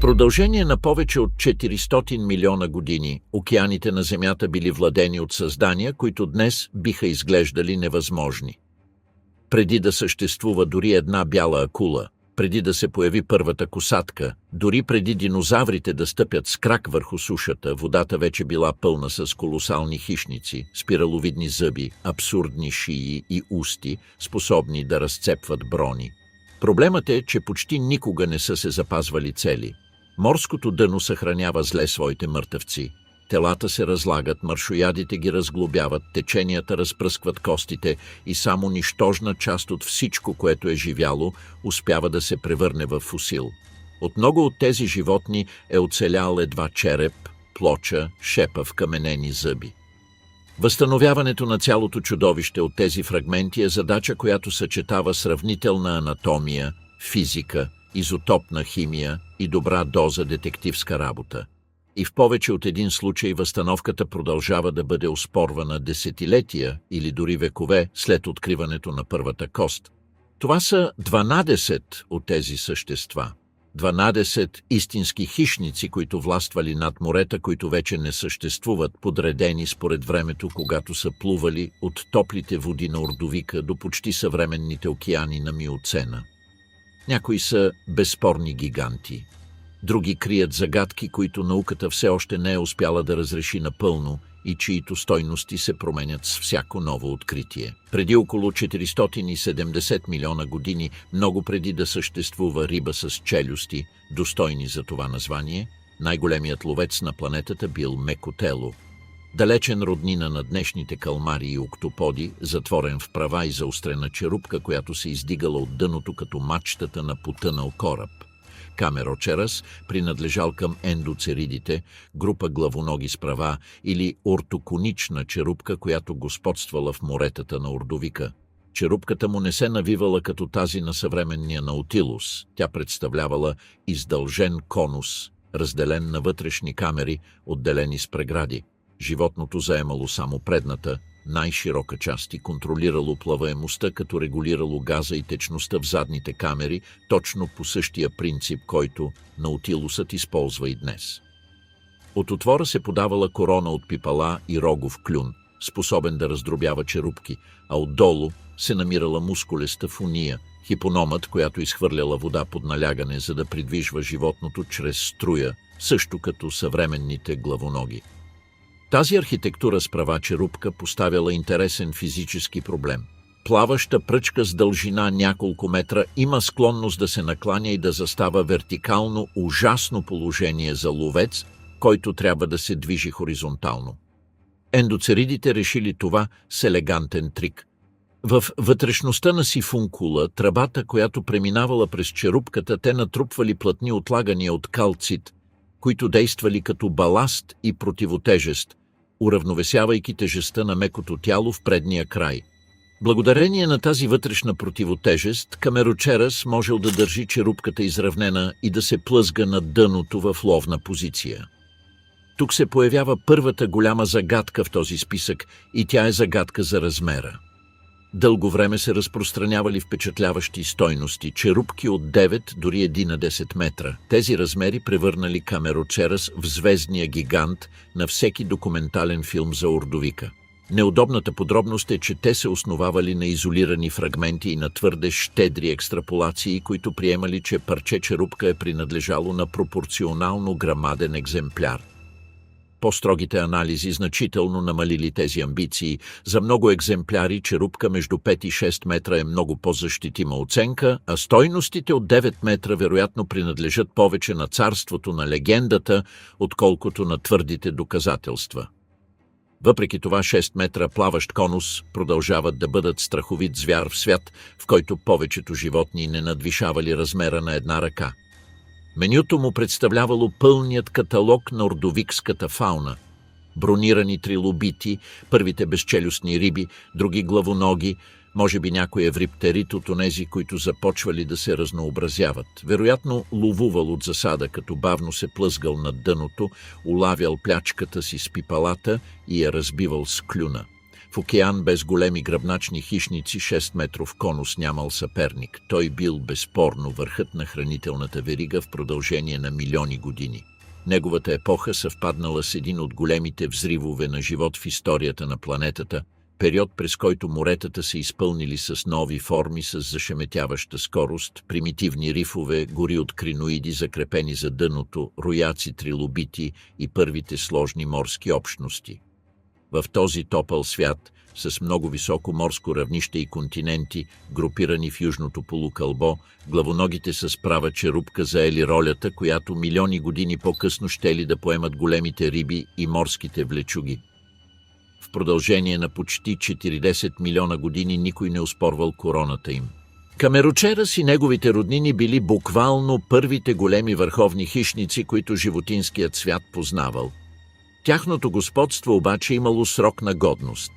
продължение на повече от 400 милиона години океаните на Земята били владени от създания, които днес биха изглеждали невъзможни. Преди да съществува дори една бяла акула, преди да се появи първата косатка, дори преди динозаврите да стъпят с крак върху сушата, водата вече била пълна с колосални хищници, спираловидни зъби, абсурдни шии и усти, способни да разцепват брони. Проблемът е, че почти никога не са се запазвали цели. Морското дъно съхранява зле своите мъртъвци. Телата се разлагат, маршоядите ги разглобяват, теченията разпръскват костите и само нищожна част от всичко, което е живяло, успява да се превърне в фусил. От много от тези животни е оцелял едва череп, плоча, шепа вкаменени зъби. Възстановяването на цялото чудовище от тези фрагменти е задача, която съчетава сравнителна анатомия, физика, изотопна химия и добра доза детективска работа. И в повече от един случай възстановката продължава да бъде оспорвана десетилетия или дори векове след откриването на първата кост. Това са 12 от тези същества. 12 истински хищници, които властвали над морета, които вече не съществуват, подредени според времето, когато са плували от топлите води на Ордовика до почти съвременните океани на Миоцена. Някои са безспорни гиганти. Други крият загадки, които науката все още не е успяла да разреши напълно и чието стойности се променят с всяко ново откритие. Преди около 470 милиона години, много преди да съществува риба с челюсти, достойни за това название, най-големият ловец на планетата бил Мекотело. Далечен роднина на днешните калмари и октоподи, затворен в права и заострена черупка, която се издигала от дъното като мачтата на потънал кораб. Камерочерас принадлежал към ендоцеридите, група главоноги с права или ортоконична черупка, която господствала в моретата на Ордовика. Черупката му не се навивала като тази на съвременния Наутилус. Тя представлявала издължен конус, разделен на вътрешни камери, отделени с прегради. Животното заемало само предната, най-широка част и контролирало плаваемостта, като регулирало газа и течността в задните камери, точно по същия принцип, който Наутилусът използва и днес. От отвора се подавала корона от пипала и рогов клюн, способен да раздробява черупки, а отдолу се намирала мускулеста фуния, хипономът, която изхвърляла вода под налягане, за да придвижва животното чрез струя, също като съвременните главоноги. Тази архитектура с права черупка поставяла интересен физически проблем. Плаваща пръчка с дължина няколко метра има склонност да се накланя и да застава вертикално, ужасно положение за ловец, който трябва да се движи хоризонтално. Ендоцеридите решили това с елегантен трик. В вътрешността на сифункула, тръбата, която преминавала през черупката, те натрупвали плътни отлагания от калцит, които действали като баласт и противотежест, уравновесявайки тежестта на мекото тяло в предния край. Благодарение на тази вътрешна противотежест, Камерочерас можел да държи черупката изравнена и да се плъзга над дъното в ловна позиция. Тук се появява първата голяма загадка в този списък и тя е загадка за размера. Дълго време се разпространявали впечатляващи стойности, черупки от 9 дори 1 на 10 метра. Тези размери превърнали Камерочерас в звездния гигант на всеки документален филм за Ордовика. Неудобната подробност е, че те се основавали на изолирани фрагменти и на твърде щедри екстраполации, които приемали, че парче черупка е принадлежало на пропорционално грамаден екземпляр. По-строгите анализи значително намалили тези амбиции. За много екземпляри черупка между 5 и 6 метра е много по-защитима оценка, а стойностите от 9 метра вероятно принадлежат повече на царството на легендата, отколкото на твърдите доказателства. Въпреки това 6 метра плаващ конус продължават да бъдат страховит звяр в свят, в който повечето животни не надвишавали размера на една ръка. Менюто му представлявало пълният каталог на ордовикската фауна. Бронирани трилобити, първите безчелюстни риби, други главоноги, може би някой евриптерит от онези, които започвали да се разнообразяват. Вероятно ловувал от засада, като бавно се плъзгал над дъното, улавял плячката си с пипалата и я разбивал с клюна. В океан без големи гръбначни хищници 6-метров конус нямал съперник. Той бил безспорно върхът на хранителната верига в продължение на милиони години. Неговата епоха съвпаднала с един от големите взривове на живот в историята на планетата, период, през който моретата се изпълнили с нови форми с зашеметяваща скорост, примитивни рифове, гори от криноиди, закрепени за дъното, рояци, трилобити и първите сложни морски общности. В този топъл свят, с много високо морско равнище и континенти, групирани в южното полукълбо, главоногите с права черупка заели ролята, която милиони години по-късно щели да поемат големите риби и морските влечуги. В продължение на почти 40 милиона години никой не оспорвал короната им. Камерочерас и неговите роднини били буквално първите големи върховни хищници, които животинският свят познавал. Тяхното господство обаче имало срок на годност.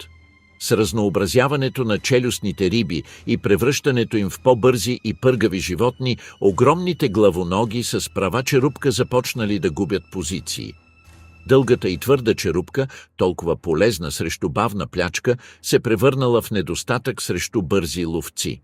С разнообразяването на челюстните риби и превръщането им в по-бързи и пъргави животни, огромните главоноги с права черупка започнали да губят позиции. Дългата и твърда черупка, толкова полезна срещу бавна плячка, се превърнала в недостатък срещу бързи ловци.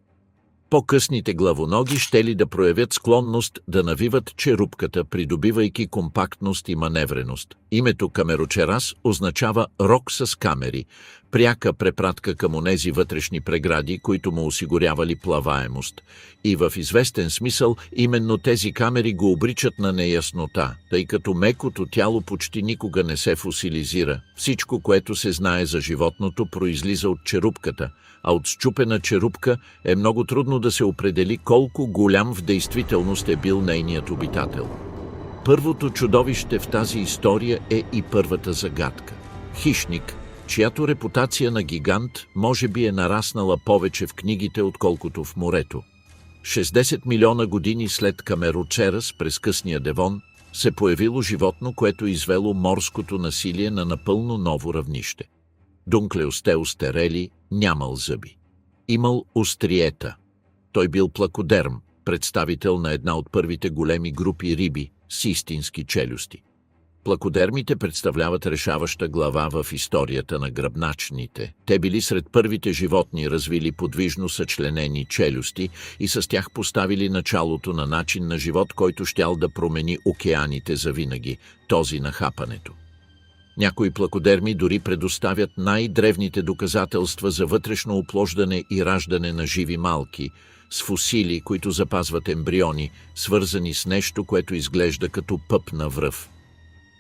По-късните главоноги щели да проявят склонност да навиват черупката, придобивайки компактност и маневреност. Името камерочерас означава рог с камери, пряка препратка към онези вътрешни прегради, които му осигурявали плаваемост. И в известен смисъл именно тези камери го обричат на неяснота, тъй като мекото тяло почти никога не се фосилизира. Всичко, което се знае за животното, произлиза от черупката, а от счупена черупка е много трудно да се определи колко голям в действителност е бил нейният обитател. Първото чудовище в тази история е и първата загадка. Хищник, чиято репутация на гигант може би е нараснала повече в книгите, отколкото в морето. 60 милиона години след камерочерас през късния Девон се появило животно, което извело морското насилие на напълно ново равнище. Дунклеостеус терели нямал зъби. Имал остриета. Той бил плакодерм, представител на една от първите големи групи риби с истински челюсти. Плакодермите представляват решаваща глава в историята на гръбначните. Те били сред първите животни, развили подвижно съчленени челюсти и с тях поставили началото на начин на живот, който щял да промени океаните завинаги, този на хапането. Някои плакодерми дори предоставят най-древните доказателства за вътрешно оплождане и раждане на живи малки, с фосили, които запазват ембриони, свързани с нещо, което изглежда като пъп на връв.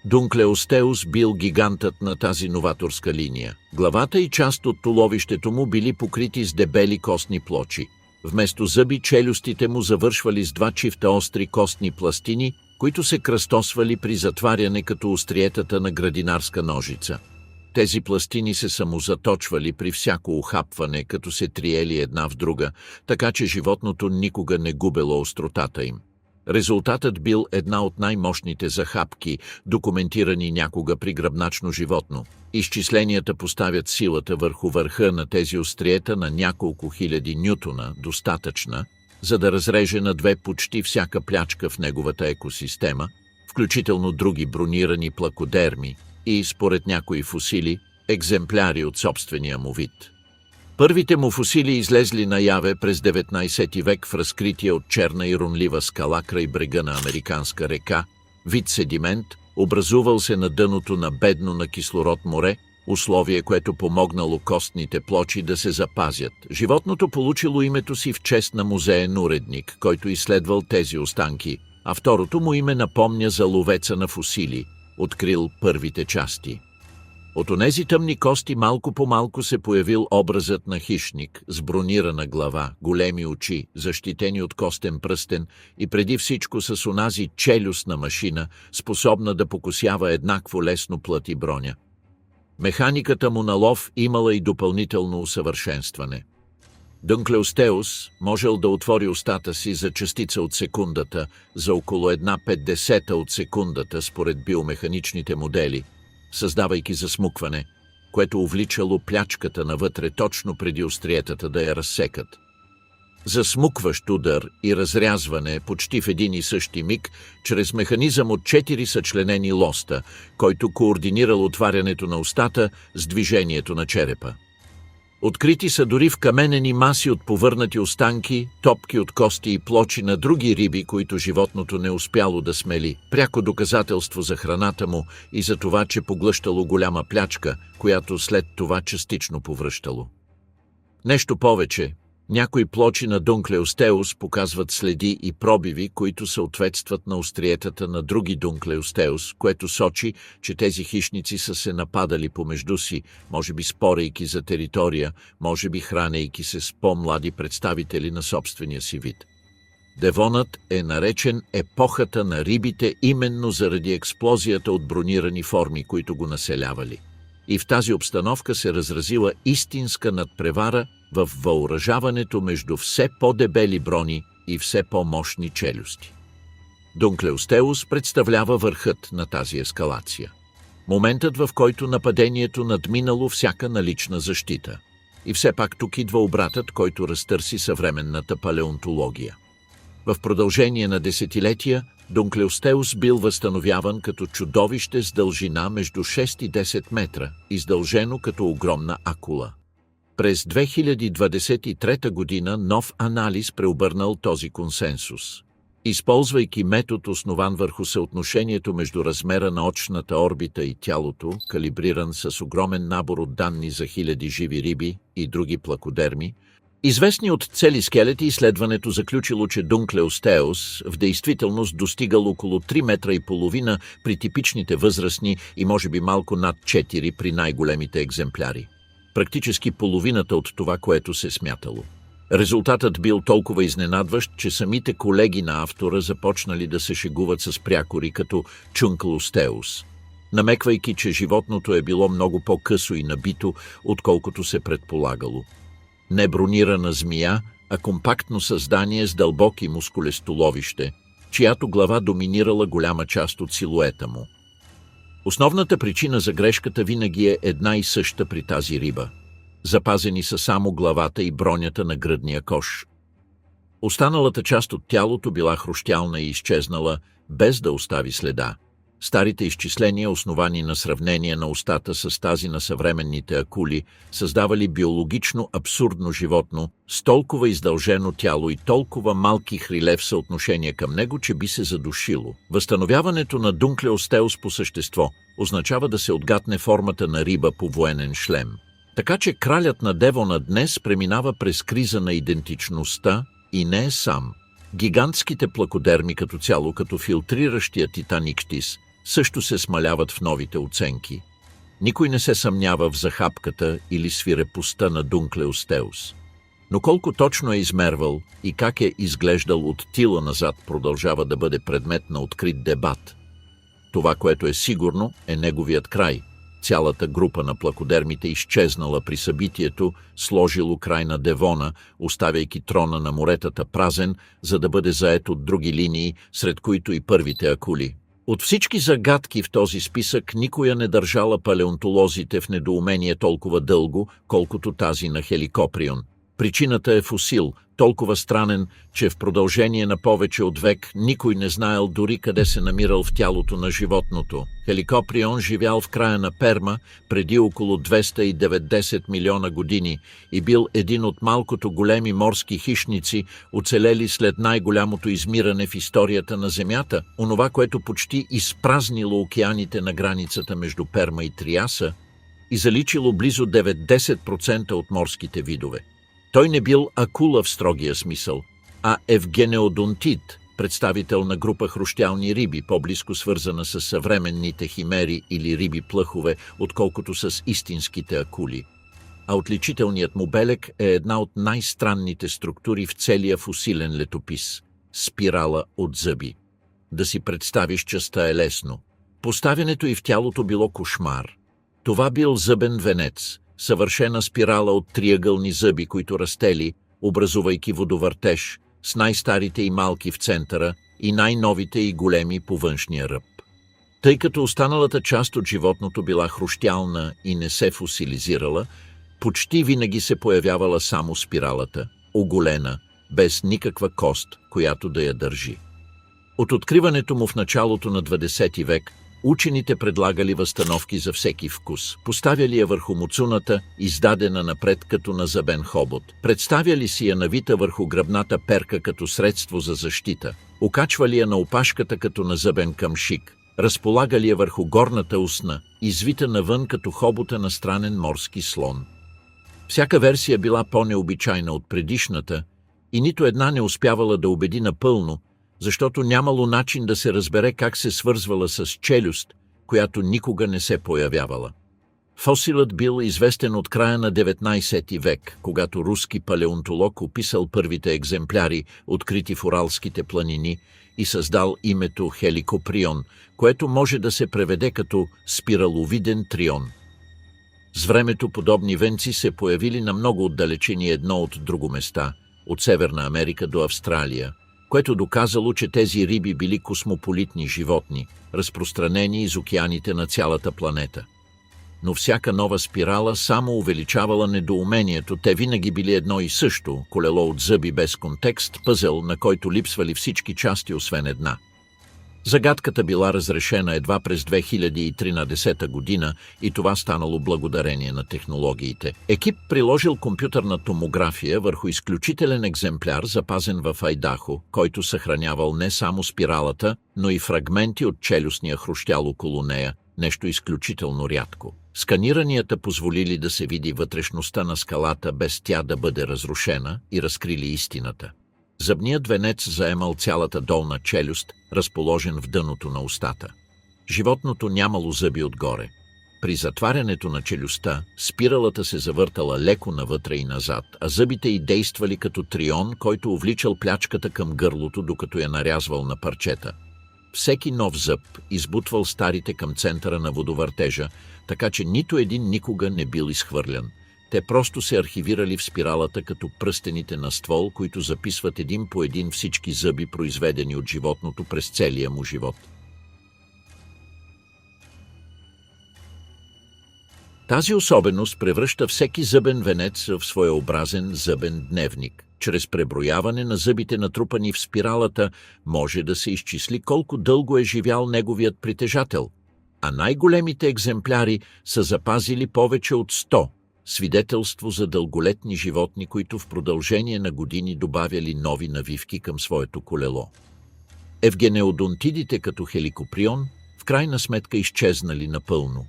Дунклеостеус бил гигантът на тази новаторска линия. Главата и част от туловището му били покрити с дебели костни плочи. Вместо зъби, челюстите му завършвали с два чифта остри костни пластини, които се кръстосвали при затваряне като остриетата на градинарска ножица. Тези пластини се самозаточвали при всяко ухапване, като се триели една в друга, така че животното никога не губело остротата им. Резултатът бил една от най-мощните захапки, документирани някога при гръбначно животно. Изчисленията поставят силата върху върха на тези остриета на няколко хиляди нютона, достатъчна, за да разреже на две почти всяка плячка в неговата екосистема, включително други бронирани плакодерми и, според някои фосили, екземпляри от собствения му вид. Първите му фосили излезли наяве през 19 век в разкритие от черна и ронлива скала край брега на американска река, вид седимент, образувал се на дъното на бедно на кислород море, условие, което помогнало костните плочи да се запазят. Животното получило името си в чест на музеен уредник, който изследвал тези останки, а второто му име напомня за ловеца на фосили, открил първите части. От онези тъмни кости малко по малко се появил образът на хищник с бронирана глава, големи очи, защитени от костен пръстен и преди всичко с онази челюстна машина, способна да покосява еднакво лесно плът и броня. Механиката му на лов имала и допълнително усъвършенстване. Дунклеостеус можел да отвори устата си за частица от секундата, за около 1/50 от секундата според биомеханичните модели, създавайки засмукване, което увличало плячката навътре точно преди остриетата да я разсекат. Засмукващ удар и разрязване почти в един и същи миг, чрез механизъм от 4 съчленени лоста, който координирал отварянето на устата с движението на черепа. Открити са дори вкаменени маси от повърнати останки, топки от кости и плочи на други риби, които животното не успяло да смели, пряко доказателство за храната му и за това, че поглъщало голяма плячка, която след това частично повръщало. Нещо повече, някои плочи на Дунклеостеус показват следи и пробиви, които съответстват на остриетата на други Дунклеостеус, което сочи, че тези хищници са се нападали помежду си, може би спорейки за територия, може би хранейки се с по-млади представители на собствения си вид. Девонът е наречен епохата на рибите именно заради експлозията от бронирани форми, които го населявали. И в тази обстановка се разразила истинска надпревара в въоръжаването между все по-дебели брони и все по-мощни челюсти. Дунклеостеус представлява върхът на тази ескалация. Моментът, в който нападението надминало всяка налична защита. И все пак тук идва обратът, който разтърси съвременната палеонтология. В продължение на десетилетия Дунклеостеус бил възстановяван като чудовище с дължина между 6 и 10 метра, издължено като огромна акула. През 2023 година нов анализ преобърнал този консенсус. Използвайки метод, основан върху съотношението между размера на очната орбита и тялото, калибриран с огромен набор от данни за хиляди живи риби и други плакодерми, известни от цели скелети, изследването заключило, че Дунклеостеус в действителност достигал около 3 метра и половина при типичните възрастни и може би малко над 4 при най-големите екземпляри. Практически половината от това, което се смятало. Резултатът бил толкова изненадващ, че самите колеги на автора започнали да се шегуват с прякори като Чунклеостеус, намеквайки, че животното е било много по-късо и набито, отколкото се предполагало. Не бронирана змия, а компактно създание с дълбоки мускулестоловище, чиято глава доминирала голяма част от силуета му. Основната причина за грешката винаги е една и съща при тази риба. Запазени са само главата и бронята на гръдния кош. Останалата част от тялото била хрущялна и изчезнала, без да остави следа. Старите изчисления, основани на сравнение на устата с тази на съвременните акули, създавали биологично абсурдно животно с толкова издължено тяло и толкова малки хриле в съотношение към него, че би се задушило. Възстановяването на Дунклеостеус по същество означава да се отгатне формата на риба по военен шлем. Така че кралят на Девона днес преминава през криза на идентичността и не е сам. Гигантските плакодерми като цяло, като филтриращия Титаниктис, също се смаляват в новите оценки. Никой не се съмнява в захапката или свирепостта на Дунклеостеус. Но колко точно е измервал и как е изглеждал от тила назад, продължава да бъде предмет на открит дебат. Това, което е сигурно, е неговият край. Цялата група на плакодермите изчезнала при събитието, сложило край на Девона, оставяйки трона на моретата празен, за да бъде зает от други линии, сред които и първите акули. От всички загадки в този списък никоя не държала палеонтолозите в недоумение толкова дълго, колкото тази на Хеликоприон. Причината е фосил, толкова странен, че в продължение на повече от век никой не знаел дори къде се намирал в тялото на животното. Хеликоприон живял в края на Перма преди около 290 милиона години и бил един от малкото големи морски хищници, оцелели след най-голямото измиране в историята на Земята, онова, което почти изпразнило океаните на границата между Перма и Триаса и заличило близо 90% от морските видове. Той не бил акула в строгия смисъл, а евгенеодонтит, представител на група хрущялни риби, по-близко свързана с съвременните химери или риби-плъхове, отколкото с истинските акули. А отличителният му белег е една от най-странните структури в целия фосилен летопис – спирала от зъби. Да си представиш частта е лесно. Поставянето й в тялото било кошмар. Това бил зъбен венец, съвършена спирала от триъгълни зъби, които растели, образувайки водовъртеж, с най-старите и малки в центъра и най-новите и големи по външния ръб. Тъй като останалата част от животното била хрущялна и не се фосилизирала, почти винаги се появявала само спиралата, оголена, без никаква кост, която да я държи. От откриването му в началото на 20 век, Учените предлагали възстановки за всеки вкус. Поставяли я върху муцуната, издадена напред като на зъбен хобот. Представяли си я навита върху гръбната перка като средство за защита. Окачвали я на опашката като на зъбен камшик. Разполагали я върху горната устна, извита навън като хобота на странен морски слон. Всяка версия била по-необичайна от предишната и нито една не успявала да убеди напълно, защото нямало начин да се разбере как се свързвала с челюст, която никога не се появявала. Фосилът бил известен от края на 19 век, когато руски палеонтолог описал първите екземпляри, открити в Уралските планини, и създал името Хеликоприон, което може да се преведе като спираловиден трион. С времето подобни венци се появили на много отдалечени едно от друго места, от Северна Америка до Австралия, което доказало, че тези риби били космополитни животни, разпространени из океаните на цялата планета. Но всяка нова спирала само увеличавала недоумението. Те винаги били едно и също, колело от зъби без контекст, пъзел, на който липсвали всички части освен една. Загадката била разрешена едва през 2013 година и това станало благодарение на технологиите. Екип приложил компютърна томография върху изключителен екземпляр, запазен в Айдахо, който съхранявал не само спиралата, но и фрагменти от челюстния хрущял около нея, нещо изключително рядко. Сканиранията позволили да се види вътрешността на скалата без тя да бъде разрушена и разкрили истината. Зъбният венец заемал цялата долна челюст, разположен в дъното на устата. Животното нямало зъби отгоре. При затварянето на челюстта, спиралата се завъртала леко навътре и назад, а зъбите й действали като трион, който увличал плячката към гърлото, докато я нарязвал на парчета. Всеки нов зъб избутвал старите към центъра на водовъртежа, така че нито един никога не бил изхвърлян. Те просто се архивирали в спиралата като пръстените на ствол, които записват един по един всички зъби, произведени от животното през целия му живот. Тази особеност превръща всеки зъбен венец в своеобразен зъбен дневник. Чрез преброяване на зъбите, натрупани в спиралата, може да се изчисли колко дълго е живял неговият притежател, а най-големите екземпляри са запазили повече от 100, свидетелство за дълголетни животни, които в продължение на години добавяли нови навивки към своето колело. Евгенеодонтидите като Хеликоприон в крайна сметка изчезнали напълно,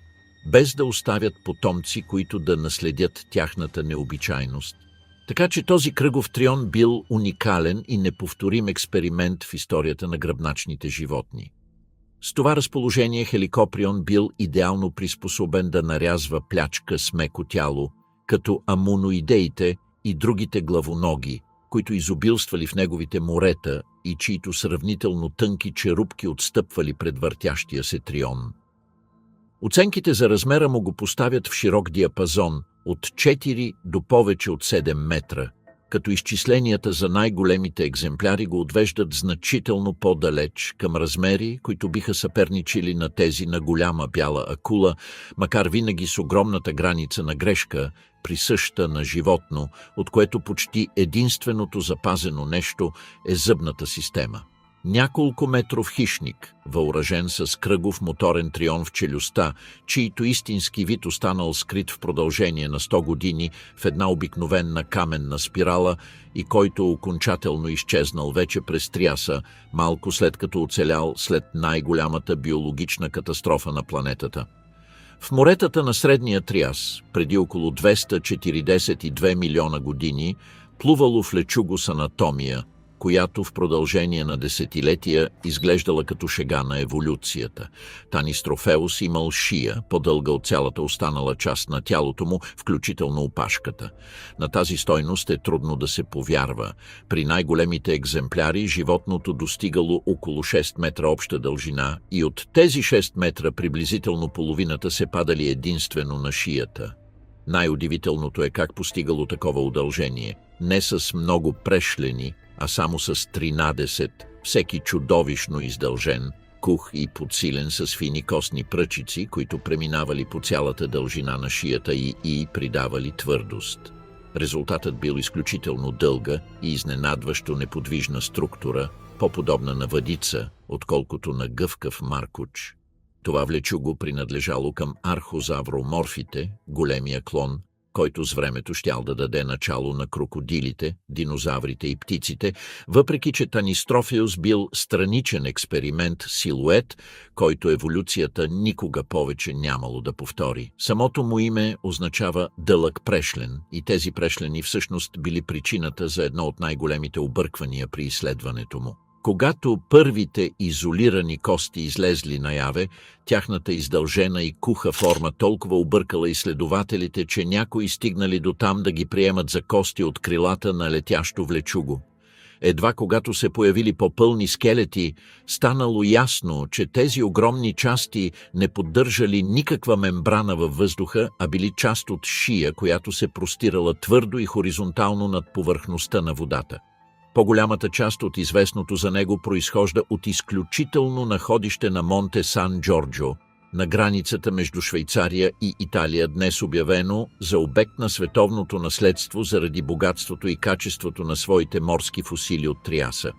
без да оставят потомци, които да наследят тяхната необичайност. Така че този кръгов трион бил уникален и неповторим експеримент в историята на гръбначните животни. С това разположение Хеликоприон бил идеално приспособен да нарязва плячка с меко тяло, като амоноидеите и другите главоноги, които изобилствали в неговите морета и чието сравнително тънки черупки отстъпвали пред въртящия се трион. Оценките за размера му го поставят в широк диапазон от 4 до повече от 7 метра, като изчисленията за най-големите екземпляри го отвеждат значително по-далеч към размери, които биха съперничили на тези на голяма бяла акула, макар винаги с огромната граница на грешка, присъща на животно, от което почти единственото запазено нещо е зъбната система. Няколко метров хищник, въоръжен с кръгов моторен трион в челюстта, чийто истински вид останал скрит в продължение на 100 години в една обикновена каменна спирала и който окончателно изчезнал вече през Триаса, малко след като оцелял след най-голямата биологична катастрофа на планетата. В моретата на Средния Триас, преди около 242 милиона години, плувало в лечугос анатомия, която в продължение на десетилетия изглеждала като шега на еволюцията. Танистрофеус имал шия, по-дълга от цялата останала част на тялото му, включително опашката. На тази стойност е трудно да се повярва. При най-големите екземпляри животното достигало около 6 метра обща дължина и от тези 6 метра приблизително половината се падали единствено на шията. Най-удивителното е как постигало такова удължение. Не с много прешлени, а само с 13, всеки чудовищно издължен, кух и подсилен с фини костни пръчици, които преминавали по цялата дължина на шията и придавали твърдост. Резултатът бил изключително дълга и изненадващо неподвижна структура, по-подобна на въдица, отколкото на гъвкав маркуч. Това влечуго принадлежало към архозавроморфите, големия клон, който с времето щял да даде начало на крокодилите, динозаврите и птиците, въпреки че Танистрофеус бил страничен експеримент силует, който еволюцията никога повече нямало да повтори. Самото му име означава дълъг прешлен и тези прешлени всъщност били причината за едно от най-големите обърквания при изследването му. Когато първите изолирани кости излезли наяве, тяхната издължена и куха форма толкова объркала изследователите, че някои стигнали до там да ги приемат за кости от крилата на летящо влечуго. Едва когато се появили по-пълни скелети, станало ясно, че тези огромни части не поддържали никаква мембрана във въздуха, а били част от шия, която се простирала твърдо и хоризонтално над повърхността на водата. По-голямата част от известното за него произхожда от изключително находище на Монте Сан Джорджо, на границата между Швейцария и Италия, днес обявено за обект на световното наследство заради богатството и качеството на своите морски фосили от Триаса.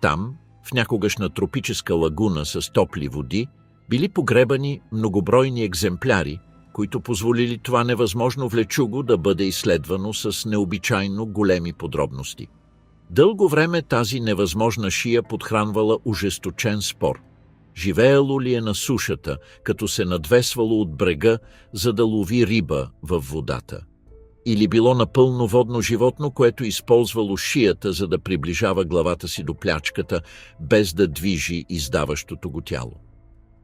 Там, в някогашна тропическа лагуна с топли води, били погребани многобройни екземпляри, които позволили това невъзможно влечуго да бъде изследвано с необичайно големи подробности. Дълго време тази невъзможна шия подхранвала ожесточен спор. Живеело ли е на сушата, като се надвесвало от брега, за да лови риба във водата? Или било напълно водно животно, което използвало шията, за да приближава главата си до плячката, без да движи издаващото го тяло?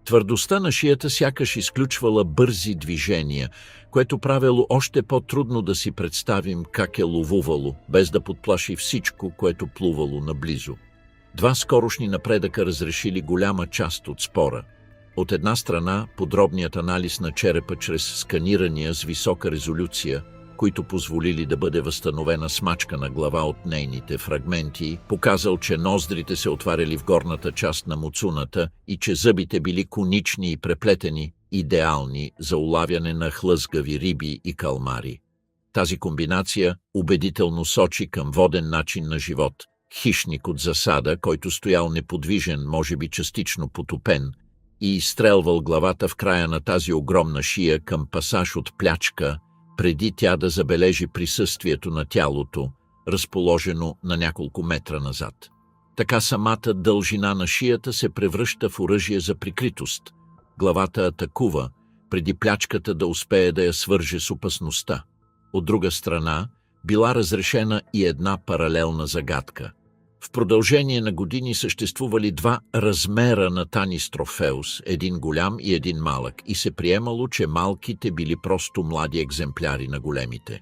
Твърдостта на шията сякаш изключвала бързи движения, което правило още по-трудно да си представим как е ловувало, без да подплаши всичко, което плувало наблизо. Два скорошни напредъка разрешили голяма част от спора. От една страна, подробният анализ на черепа чрез сканирания с висока резолюция, които позволили да бъде възстановена смачка на глава от нейните фрагменти, показал, че ноздрите се отваряли в горната част на муцуната и че зъбите били конични и преплетени, идеални за улавяне на хлъзгави риби и калмари. Тази комбинация убедително сочи към воден начин на живот. Хищник от засада, който стоял неподвижен, може би частично потопен, и изстрелвал главата в края на тази огромна шия към пасаж от плячка, преди тя да забележи присъствието на тялото, разположено на няколко метра назад. Така самата дължина на шията се превръща в оръжие за прикритост. Главата атакува, преди плячката да успее да я свърже с опасността. От друга страна, била разрешена и една паралелна загадка. В продължение на години съществували два размера на Танистрофеус, един голям и един малък, и се приемало, че малките били просто млади екземпляри на големите.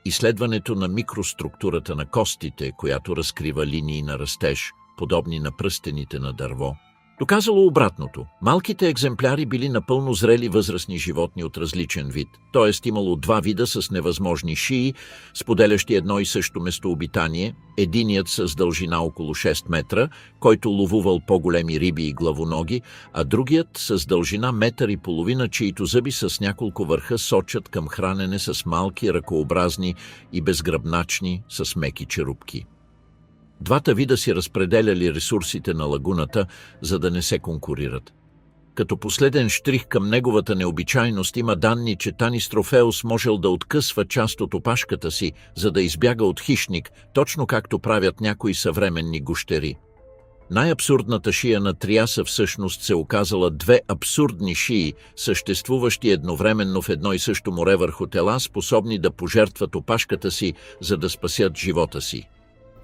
Изследването на микроструктурата на костите, която разкрива линии на растеж, подобни на пръстените на дърво, доказало обратното. Малките екземпляри били напълно зрели възрастни животни от различен вид, т.е. имало два вида с невъзможни шии, споделящи едно и също местообитание, единият с дължина около 6 метра, който ловувал по-големи риби и главоноги, а другият с дължина метър и половина, чието зъби с няколко върха сочат към хранене с малки, ръкообразни и безгръбначни с меки черупки. Двата вида си разпределяли ресурсите на лагуната, за да не се конкурират. Като последен щрих към неговата необичайност има данни, че Танистрофеус можел да откъсва част от опашката си, за да избяга от хищник, точно както правят някои съвременни гущери. Най-абсурдната шия на Триаса всъщност се оказала две абсурдни шии, съществуващи едновременно в едно и също море върху тела, способни да пожертват опашката си, за да спасят живота си.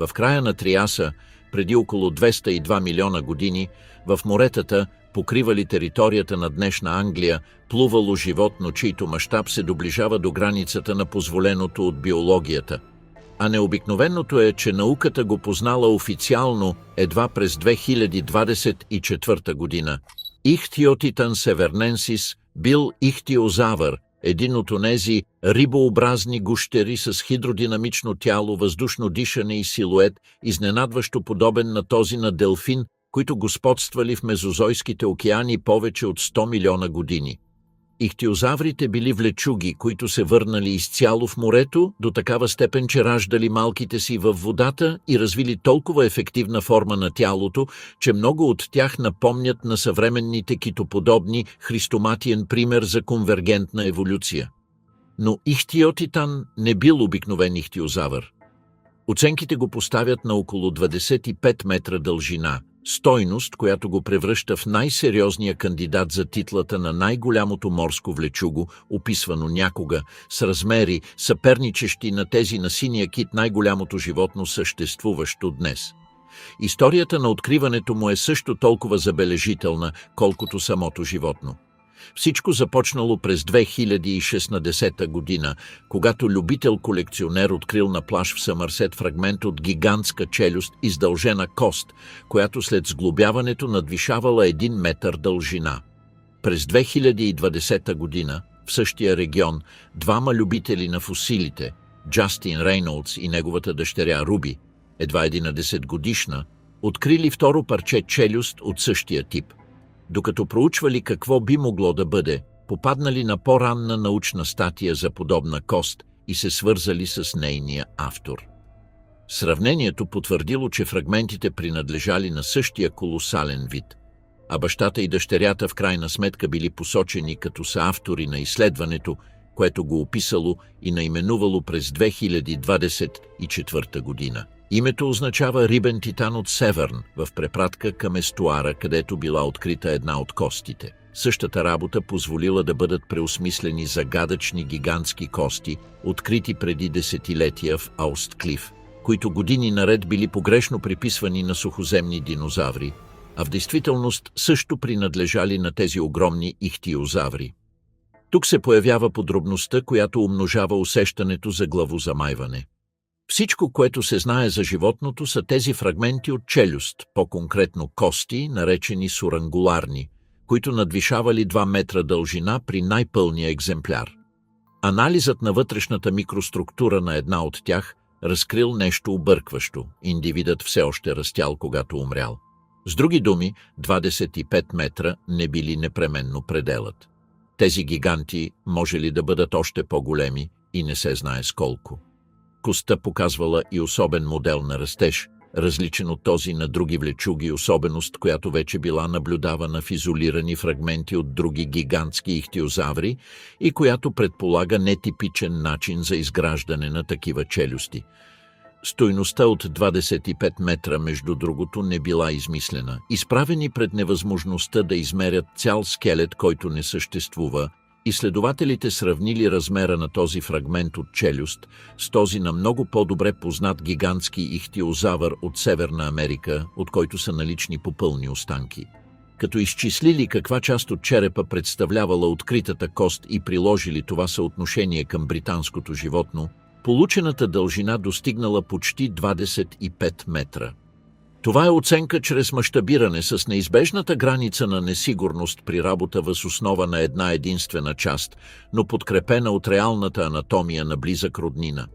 В края на Триаса, преди около 202 милиона години, в моретата, покривали територията на днешна Англия, плувало животно, чийто мащаб се доближава до границата на позволеното от биологията. А необикновеното е, че науката го познала официално едва през 2024 година. Ихтиотитан северненсис бил ихтиозавър, един от онези рибообразни гущери с хидродинамично тяло, въздушно дишане и силует, изненадващо подобен на този на делфин, които господствали в мезозойските океани повече от 100 милиона години. Ихтиозаврите били влечуги, които се върнали изцяло в морето, до такава степен, че раждали малките си във водата и развили толкова ефективна форма на тялото, че много от тях напомнят на съвременните китоподобни христоматиен пример за конвергентна еволюция. Но ихтиотитан не бил обикновен ихтиозавър. Оценките го поставят на около 25 метра дължина, стойност, която го превръща в най-сериозния кандидат за титлата на най-голямото морско влечуго, описвано някога, с размери, съперничещи на тези на синия кит, най-голямото животно, съществуващо днес. Историята на откриването му е също толкова забележителна, колкото самото животно. Всичко започнало през 2016 година, когато любител-колекционер открил на плаж в Съмърсет фрагмент от гигантска челюст, издължена кост, която след сглобяването надвишавала 1 метър дължина. През 2020 година в същия регион двама любители на фосилите, Джастин Рейнолдс и неговата дъщеря Руби, едва 11-годишна, открили второ парче челюст от същия тип. Докато проучвали какво би могло да бъде, попаднали на по-ранна научна статия за подобна кост и се свързали с нейния автор. Сравнението потвърдило, че фрагментите принадлежали на същия колосален вид, а бащата и дъщерята в крайна сметка били посочени като съавтори на изследването, което го описало и наименувало през 2024 година. Името означава рибен титан от Северн, в препратка към естуара, където била открита една от костите. Същата работа позволила да бъдат преосмислени загадъчни гигантски кости, открити преди десетилетия в Аустклиф, които години наред били погрешно приписвани на сухоземни динозаври, а в действителност също принадлежали на тези огромни ихтиозаври. Тук се появява подробността, която умножава усещането за главозамайване. Всичко, което се знае за животното, са тези фрагменти от челюст, по-конкретно кости, наречени сурангуларни, които надвишавали 2 метра дължина при най-пълния екземпляр. Анализът на вътрешната микроструктура на една от тях разкрил нещо объркващо. Индивидът все още растял, когато умрял. С други думи, 25 метра не били непременно пределът. Тези гиганти може ли да бъдат още по-големи и не се знае сколко. Костта показвала и особен модел на растеж, различен от този на други влечуги, особеност, която вече била наблюдавана в изолирани фрагменти от други гигантски ихтиозаври и която предполага нетипичен начин за изграждане на такива челюсти. Стойността от 25 метра, между другото, не била измислена. Изправени пред невъзможността да измерят цял скелет, който не съществува, изследователите сравнили размера на този фрагмент от челюст с този на много по-добре познат гигантски ихтиозавър от Северна Америка, от който са налични попълни останки. Като изчислили каква част от черепа представлявала откритата кост и приложили това съотношение към британското животно, получената дължина достигнала почти 25 метра. Това е оценка чрез мащабиране с неизбежната граница на несигурност при работа въз основа на една единствена част, но подкрепена от реалната анатомия на близък роднина.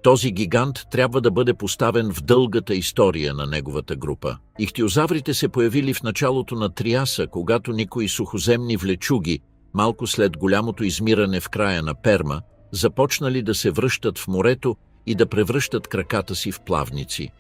Този гигант трябва да бъде поставен в дългата история на неговата група. Ихтиозаврите се появили в началото на Триаса, когато никои сухоземни влечуги, малко след голямото измиране в края на Перма, започнали да се връщат в морето и да превръщат краката си в плавници.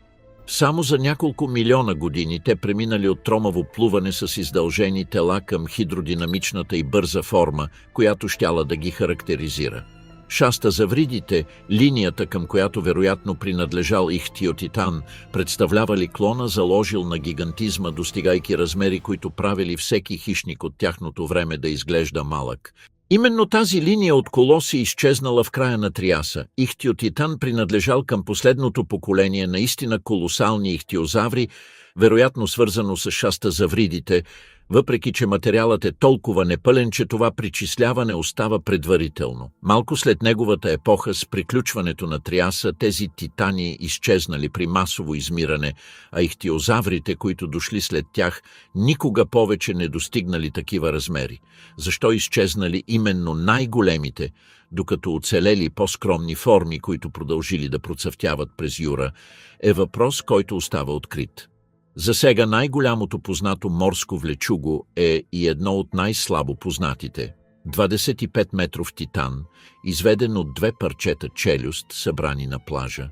Само за няколко милиона години те преминали от тромаво плуване с издължени тела към хидродинамичната и бърза форма, която щяла да ги характеризира. Шастазавридите, линията към която вероятно принадлежал ихтиотитан, представлявали клона, заложил на гигантизма, достигайки размери, които правили всеки хищник от тяхното време да изглежда малък. Именно тази линия от колоси изчезнала в края на Триаса. Ихтиотитан принадлежал към последното поколение наистина колосални ихтиозаври, вероятно свързано с шастазавридите, въпреки че материалът е толкова непълен, че това причисляване остава предварително. Малко след неговата епоха, с приключването на Триаса, тези титани изчезнали при масово измиране, а ихтиозаврите, които дошли след тях, никога повече не достигнали такива размери. Защо изчезнали именно най-големите, докато оцелели по-скромни форми, които продължили да процъфтяват през Юра, е въпрос, който остава открит. За сега най-голямото познато морско влечуго е и едно от най-слабо познатите. 25-метров титан, изведен от две парчета челюст, събрани на плажа.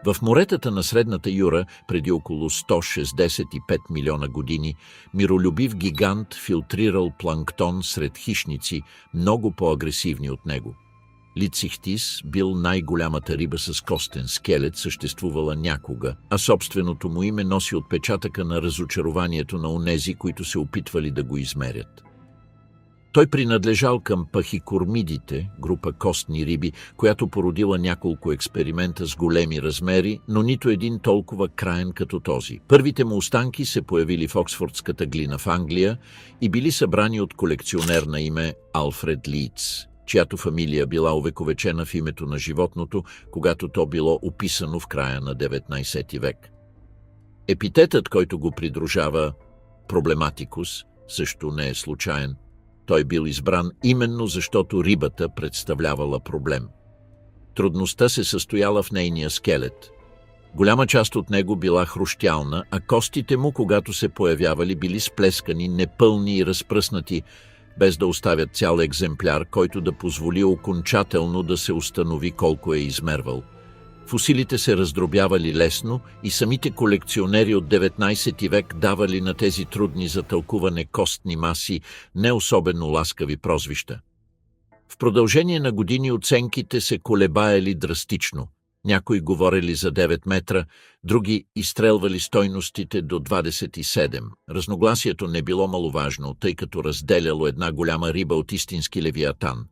В моретата на Средната Юра, преди около 165 милиона години, миролюбив гигант филтрирал планктон сред хищници, много по-агресивни от него. Лицихтис бил най-голямата риба с костен скелет, съществувала някога, а собственото му име носи отпечатъка на разочарованието на онези, които се опитвали да го измерят. Той принадлежал към пахикормидите, група костни риби, която породила няколко експеримента с големи размери, но нито един толкова краен като този. Първите му останки се появили в Оксфордската глина в Англия и били събрани от колекционер на име Алфред Лийц, чиято фамилия била увековечена в името на животното, когато то било описано в края на 19 век. Епитетът, който го придружава, проблематикус, също не е случайен. Той бил избран именно защото рибата представлявала проблем. Трудността се състояла в нейния скелет. Голяма част от него била хрущялна, а костите му, когато се появявали, били сплескани, непълни и разпръснати, без да оставят цял екземпляр, който да позволи окончателно да се установи колко е измервал. Фусилите се раздробявали лесно и самите колекционери от 19 век давали на тези трудни за тълкуване костни маси не особено ласкави прозвища. В продължение на години оценките се колебаели драстично. Някои говорили за 9 метра, други изстрелвали стойностите до 27. Разногласието не било маловажно, тъй като разделяло една голяма риба от истински левиатан.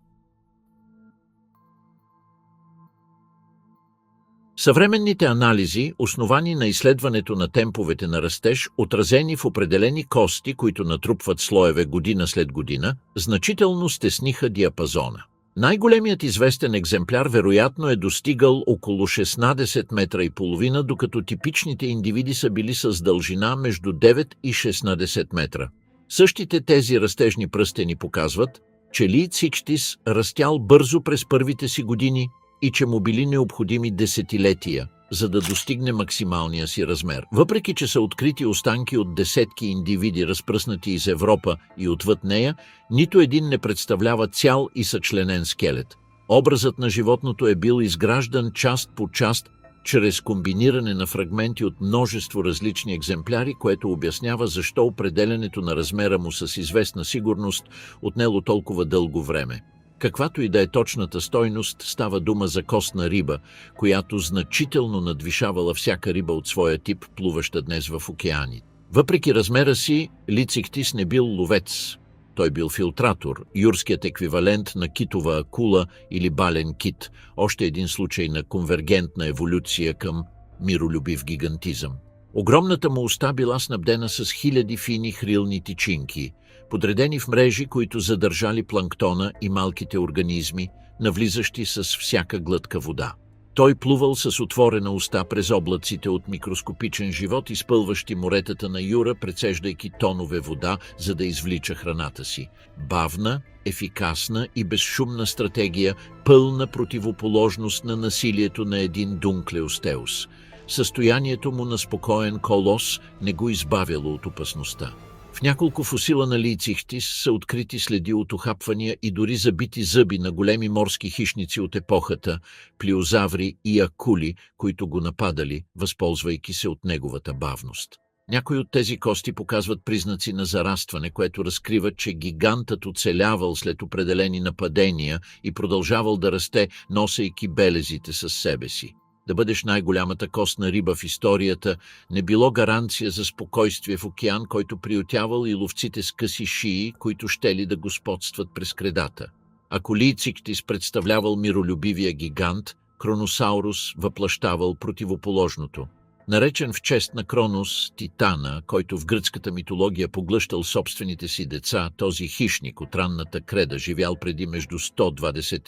Съвременните анализи, основани на изследването на темповете на растеж, отразени в определени кости, които натрупват слоеве година след година, значително стесниха диапазона. Най-големият известен екземпляр вероятно е достигал около 16 метра и половина, докато типичните индивиди са били с дължина между 9 и 16 метра. Същите тези растежни пръстени показват, че Лицихтис растял бързо през първите си години и че му били необходими десетилетия, за да достигне максималния си размер. Въпреки че са открити останки от десетки индивиди, разпръснати из Европа и отвъд нея, нито един не представлява цял и съчленен скелет. Образът на животното е бил изграждан част по част, чрез комбиниране на фрагменти от множество различни екземпляри, което обяснява защо определенето на размера му с известна сигурност отнело толкова дълго време. Каквато и да е точната стойност, става дума за костна риба, която значително надвишавала всяка риба от своя тип, плуваща днес в океани. Въпреки размера си, Лицихтис не бил ловец. Той бил филтратор, юрският еквивалент на китова акула или бален кит, още един случай на конвергентна еволюция към миролюбив гигантизъм. Огромната му уста била снабдена с хиляди фини хрилни тичинки, подредени в мрежи, които задържали планктона и малките организми, навлизащи с всяка глътка вода. Той плувал с отворена уста през облаците от микроскопичен живот, изпълващи моретата на Юра, прецеждайки тонове вода, за да извлича храната си. Бавна, ефикасна и безшумна стратегия, пълна противоположност на насилието на един Дунклеостеус. Състоянието му на спокоен колос не го избавяло от опасността. В няколко фусила на Лицихтис са открити следи от ухапвания и дори забити зъби на големи морски хищници от епохата, плиозаври и акули, които го нападали, възползвайки се от неговата бавност. Някои от тези кости показват признаци на зарастване, което разкрива, че гигантът оцелявал след определени нападения и продължавал да расте, носейки белезите със себе си. Да бъдеш най-голямата костна риба в историята не било гаранция за спокойствие в океан, който приютявал и ловците с къси шии, които щели да господстват през кредата. Ако Лицихтис представлявал миролюбивия гигант, Кроносаурус въплъщавал противоположното. Наречен в чест на Кронос, Титана, който в гръцката митология поглъщал собствените си деца, този хищник от ранната креда, живял преди между 125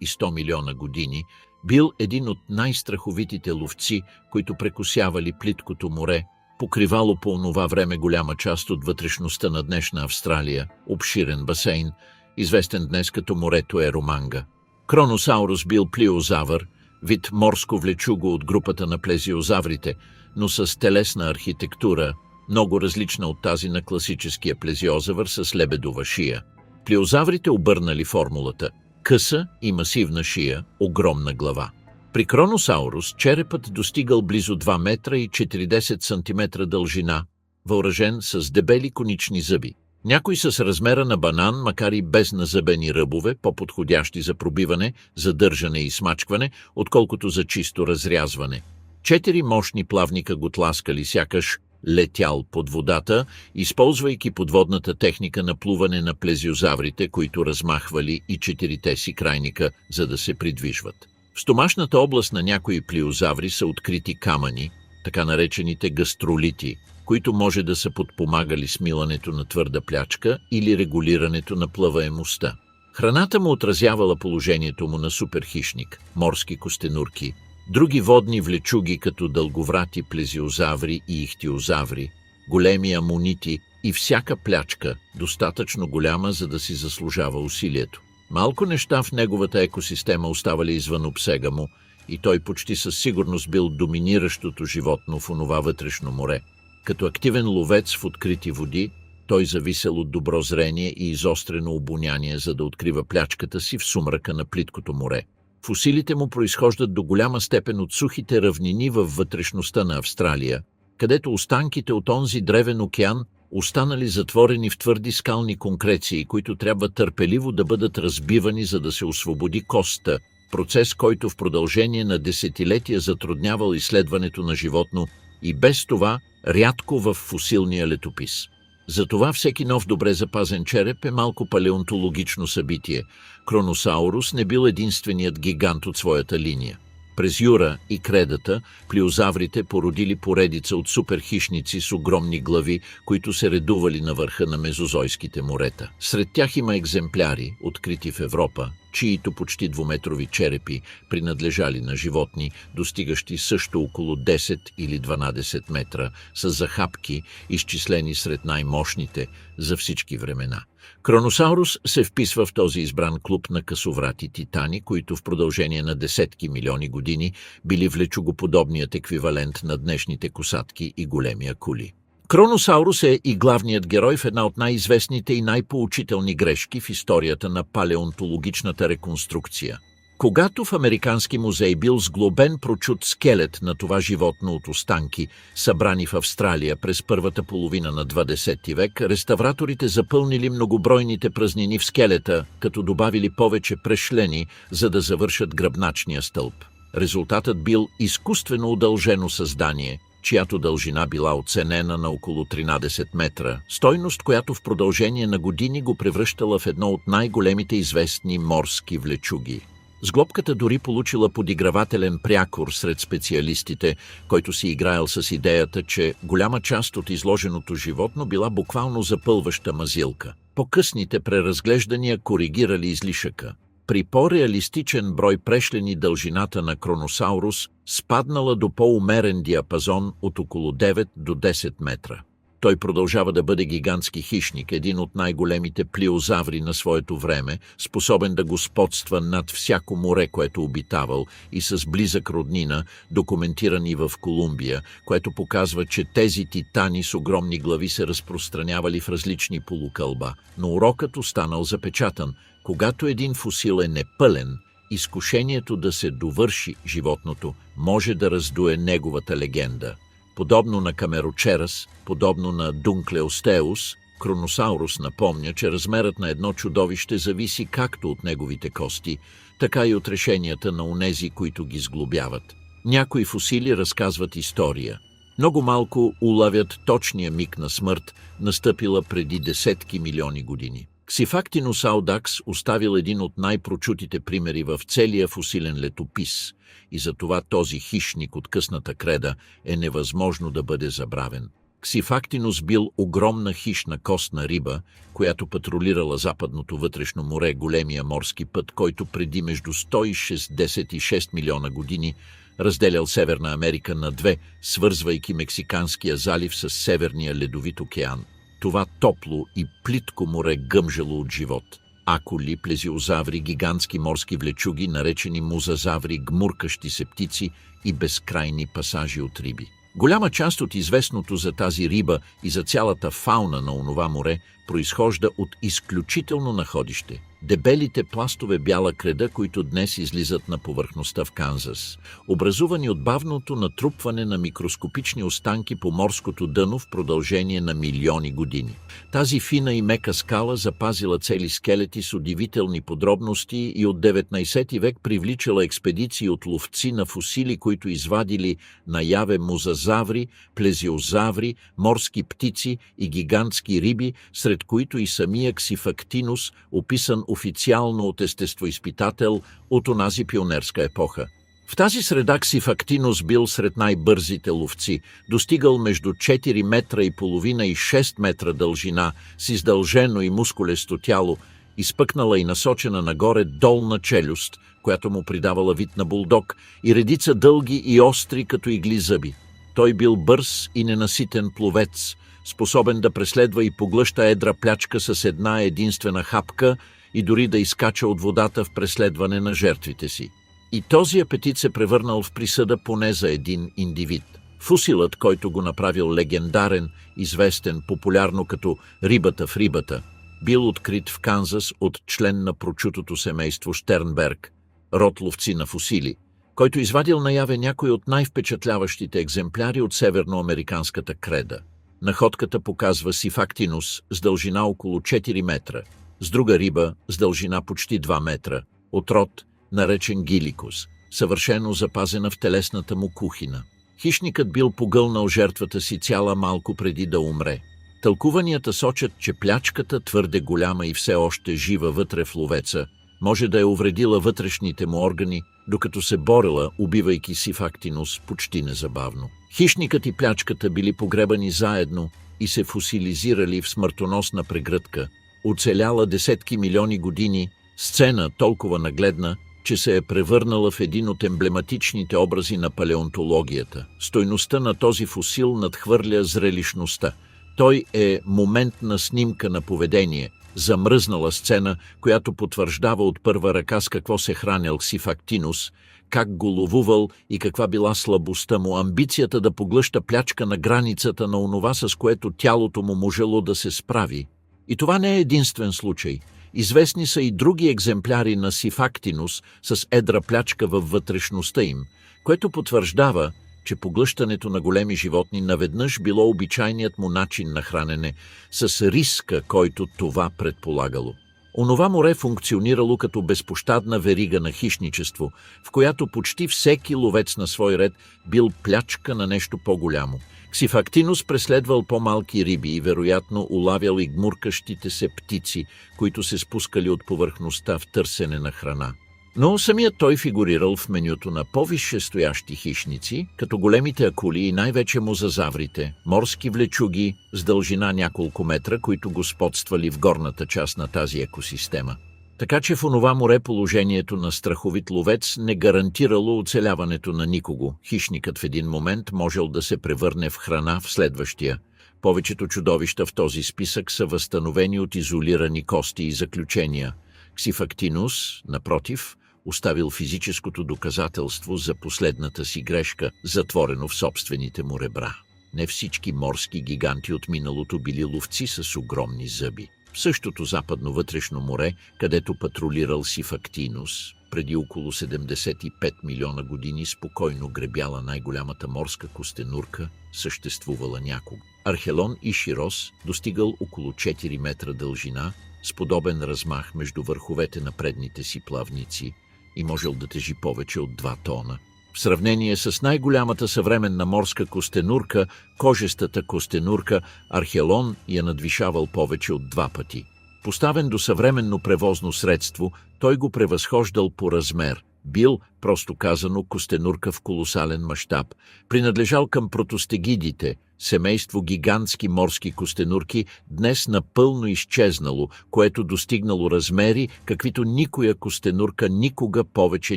и 100 милиона години, бил един от най-страховитите ловци, които прекосявали плиткото море, покривало по онова време голяма част от вътрешността на днешна Австралия, обширен басейн, известен днес като морето Ероманга. Кроносаурус бил плиозавър, вид морско влечуго от групата на плезиозаврите, но с телесна архитектура, много различна от тази на класическия плезиозавър с лебедова шия. Плиозаврите обърнали формулата – къса и масивна шия, огромна глава. При Кроносаурус черепът достигал близо 2 метра и 40 см дължина, въоръжен с дебели конични зъби. Някои с размера на банан, макар и без назъбени ръбове, по-подходящи за пробиване, задържане и смачкване, отколкото за чисто разрязване. 4 мощни плавника го тласкали, сякаш летял под водата, използвайки подводната техника на плуване на плезиозаврите, които размахвали и 4 си крайника, за да се придвижват. В стомашната област на някои плиозаври са открити камъни, така наречените гастролити, които може да са подпомагали смилането на твърда плячка или регулирането на плъваемостта. Храната му отразявала положението му на суперхищник, морски костенурки, други водни влечуги като дълговрати плезиозаври и ихтиозаври, големи амонити и всяка плячка, достатъчно голяма, за да си заслужава усилието. Малко неща в неговата екосистема оставали извън обсега му и той почти със сигурност бил доминиращото животно в онова вътрешно море. Като активен ловец в открити води, той зависел от добро зрение и изострено обоняние, за да открива плячката си в сумрака на плиткото море. Фосилите му произхождат до голяма степен от сухите равнини във вътрешността на Австралия, където останките от онзи древен океан останали затворени в твърди скални конкреции, които трябва търпеливо да бъдат разбивани, за да се освободи костта, процес, който в продължение на десетилетия затруднявал изследването на животно и без това рядко в фосилния летопис. Затова всеки нов добре запазен череп е малко палеонтологично събитие. Кроносаурус не бил единственият гигант от своята линия. През Юра и Кредата плиозаврите породили поредица от суперхищници с огромни глави, които се редували на върха на мезозойските морета. Сред тях има екземпляри, открити в Европа, чието почти двуметрови черепи принадлежали на животни, достигащи също около 10 или 12 метра, с захапки, изчислени сред най-мощните за всички времена. Кроносаурус се вписва в този избран клуб на късоврати титани, които в продължение на десетки милиони години били влечугоподобният еквивалент на днешните косатки и големи акули. Кроносаурус е и главният герой в една от най-известните и най-поучителни грешки в историята на палеонтологичната реконструкция. Когато в Американски музей бил сглобен прочут скелет на това животно от останки, събрани в Австралия през първата половина на 20 век, реставраторите запълнили многобройните празнини в скелета, като добавили повече прешлени, за да завършат гръбначния стълб. Резултатът бил изкуствено удължено създание, чиято дължина била оценена на около 13 метра, стойност, която в продължение на години го превръщала в едно от най-големите известни морски влечуги. Сглобката дори получила подигравателен прякор сред специалистите, който си играел с идеята, че голяма част от изложеното животно била буквално запълваща мазилка. По-късните преразглеждания коригирали излишъка. При по-реалистичен брой прешлени дължината на Кроносаурус спаднала до по-умерен диапазон от около 9 до 10 метра. Той продължава да бъде гигантски хищник, един от най-големите плиозаври на своето време, способен да господства над всяко море, което обитавал, и с близък роднина, документирани в Колумбия, което показва, че тези титани с огромни глави се разпространявали в различни полукълба. Но урокът останал запечатан. Когато един фосил е непълен, изкушението да се довърши животното може да раздуе неговата легенда. Подобно на Камерочерас, подобно на Дунклеостеус, Кроносаурус напомня, че размерът на едно чудовище зависи както от неговите кости, така и от решенията на онези, които ги сглобяват. Някои фосили разказват история. Много малко улавят точния миг на смърт, настъпила преди десетки милиони години. Ксифактинус аудакс оставил един от най-прочутите примери в целия фосилен летопис и затова този хищник от късната креда е невъзможно да бъде забравен. Ксифактинус бил огромна хищна костна риба, която патрулирала западното вътрешно море, големия морски път, който преди между 166 милиона години разделял Северна Америка на две, свързвайки Мексиканския залив с Северния ледовит океан. Това топло и плитко море гъмжало от живот. Акули, плезиозаври, гигантски морски влечуги, наречени музазаври, гмуркащи се птици и безкрайни пасажи от риби. Голяма част от известното за тази риба и за цялата фауна на онова море произхожда от изключително находище. Дебелите пластове бяла креда, които днес излизат на повърхността в Канзас, образувани от бавното натрупване на микроскопични останки по морското дъно в продължение на милиони години. Тази фина и мека скала запазила цели скелети с удивителни подробности и от 19 век привличала експедиции от ловци на фосили, които извадили наяве мозазаври, плезиозаври, морски птици и гигантски риби, сред които и самия Ксифактинус, описан официално от естествоизпитател от онази пионерска епоха. В тази среда Ксифактинус бил сред най-бързите ловци, достигал между 4 метра и половина и 6 метра дължина, с издължено и мускулесто тяло, изпъкнала и насочена нагоре долна челюст, която му придавала вид на булдог, и редица дълги и остри като игли зъби. Той бил бърз и ненаситен пловец, способен да преследва и поглъща едра плячка с една единствена хапка и дори да изкача от водата в преследване на жертвите си. И този апетит се превърнал в присъда поне за един индивид. Фусилът, който го направил легендарен, известен популярно като рибата в рибата, бил открит в Канзас от член на прочутото семейство Щернберг, род ловци на фусили, който извадил наяве някой от най-впечатляващите екземпляри от северноамериканската креда. Находката показва Сифактинус с дължина около 4 метра, с друга риба с дължина почти 2 метра, от род, наречен Гиликус, съвършено запазена в телесната му кухина. Хищникът бил погълнал жертвата си цяла малко преди да умре. Тълкуванията сочат, че плячката, твърде голяма и все още жива вътре в ловеца, може да е увредила вътрешните му органи, докато се борела, убивайки Сифактинус почти незабавно. Хищникът и плячката били погребани заедно и се фосилизирали в смъртоносна прегръдка, оцеляла десетки милиони години, сцена толкова нагледна, че се е превърнала в един от емблематичните образи на палеонтологията. Стойността на този фосил надхвърля зрелищността. Той е моментна снимка на поведение, замръзнала сцена, която потвърждава от първа ръка с какво се хранил Сифактинус, как го ловувал и каква била слабостта му, амбицията да поглъща плячка на границата на онова, с което тялото му можело да се справи. И това не е единствен случай. Известни са и други екземпляри на Сифактинус с едра плячка във вътрешността им, което потвърждава, че поглъщането на големи животни наведнъж било обичайният му начин на хранене, с риска, който това предполагало. Онова море функционирало като безпощадна верига на хищничество, в която почти всеки ловец на свой ред бил плячка на нещо по-голямо. Ксифактинус преследвал по-малки риби и вероятно улавял и гмуркащите се птици, които се спускали от повърхността в търсене на храна. Но самият той фигурирал в менюто на по-висше стоящи хищници, като големите акули и най-вече мозазаврите, морски влечуги с дължина няколко метра, които господствали в горната част на тази екосистема. Така че в онова море положението на страховит ловец не гарантирало оцеляването на никого. Хищникът в един момент можел да се превърне в храна в следващия. Повечето чудовища в този списък са възстановени от изолирани кости и заключения. Ксифактинус, напротив, оставил физическото доказателство за последната си грешка, затворено в собствените му ребра. Не всички морски гиганти от миналото били ловци с огромни зъби. В същото западно вътрешно море, където патрулирал Сифактинус, преди около 75 милиона години спокойно гребяла най-голямата морска костенурка, съществувала някога. Архелон Иширос достигал около 4 метра дължина, с подобен размах между върховете на предните си плавници и можел да тежи повече от 2 тона. В сравнение с най-голямата съвременна морска костенурка, кожестата костенурка, Архелон я надвишавал повече от 2 пъти. Поставен до съвременно превозно средство, той го превъзхождал по размер. Бил, просто казано, костенурка в колосален мащаб. Принадлежал към протостегидите, семейство гигантски морски костенурки, днес напълно изчезнало, което достигнало размери, каквито никоя костенурка никога повече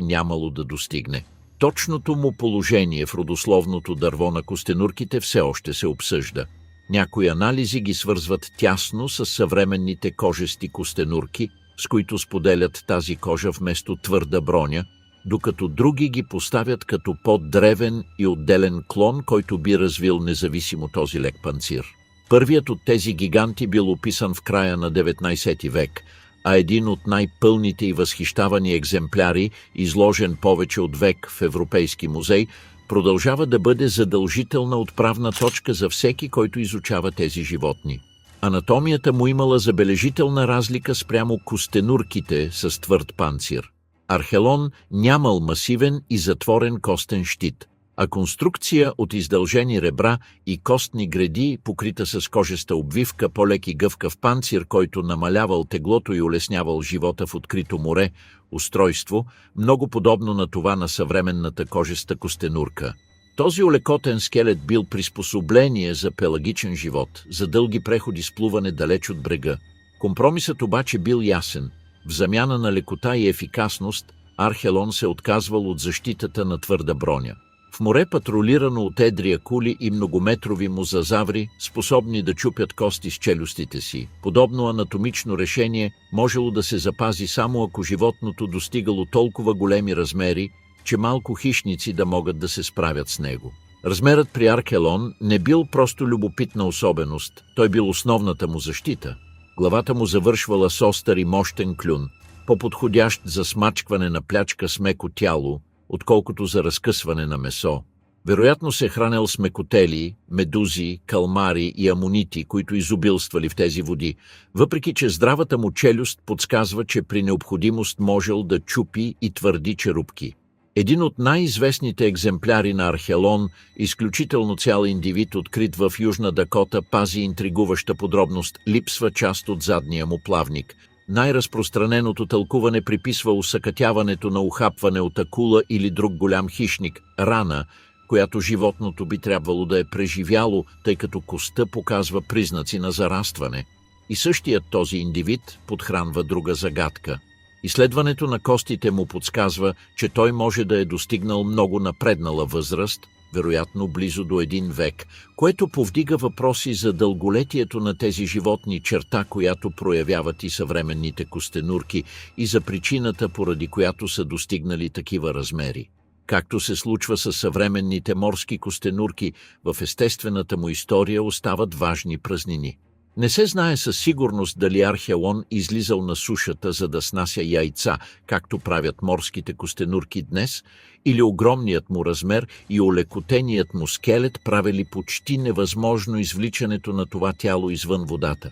нямало да достигне. Точното му положение в родословното дърво на костенурките все още се обсъжда. Някои анализи ги свързват тясно с съвременните кожести костенурки, с които споделят тази кожа вместо твърда броня, докато други ги поставят като по-древен и отделен клон, който би развил независимо този лек панцир. Първият от тези гиганти бил описан в края на 19 век, а един от най-пълните и възхищавани екземпляри, изложен повече от век в Европейски музей, продължава да бъде задължителна отправна точка за всеки, който изучава тези животни. Анатомията му имала забележителна разлика спрямо костенурките с твърд панцир. Архелон нямал масивен и затворен костен щит, а конструкция от издължени ребра и костни греди, покрита с кожеста обвивка, по-лек и гъвкав панцир, който намалявал теглото и улеснявал живота в открито море, устройство, много подобно на това на съвременната кожеста костенурка. Този олекотен скелет бил приспособление за пелагичен живот, за дълги преходи с плуване далеч от брега. Компромисът обаче бил ясен. В замяна на лекота и ефикасност, Архелон се отказвал от защитата на твърда броня. В море патрулирано от едри акули и многометрови мозазаври, способни да чупят кости с челюстите си. Подобно анатомично решение можело да се запази само ако животното достигало толкова големи размери, че малко хищници да могат да се справят с него. Размерът при Архелон не бил просто любопитна особеност, той бил основната му защита. Главата му завършвала с остър и мощен клюн, по-подходящ за смачкване на плячка с меко тяло, отколкото за разкъсване на месо. Вероятно се хранел с мекотели, медузи, калмари и амонити, които изобилствали в тези води, въпреки че здравата му челюст подсказва, че при необходимост можел да чупи и твърди черупки. Един от най-известните екземпляри на Архелон, изключително цял индивид, открит в Южна Дакота, пази интригуваща подробност – липсва част от задния му плавник. Най-разпространеното тълкуване приписва усъкътяването на ухапване от акула или друг голям хищник – рана, която животното би трябвало да е преживяло, тъй като костта показва признаци на зарастване. И същият този индивид подхранва друга загадка. Изследването на костите му подсказва, че той може да е достигнал много напреднала възраст, вероятно близо до 1 век, което повдига въпроси за дълголетието на тези животни, черта, която проявяват и съвременните костенурки, и за причината, поради която са достигнали такива размери. Както се случва с съвременните морски костенурки, в естествената му история остават важни празнини. Не се знае със сигурност дали Архелон излизал на сушата, за да снася яйца, както правят морските костенурки днес, или огромният му размер и олекотеният му скелет правили почти невъзможно извличането на това тяло извън водата.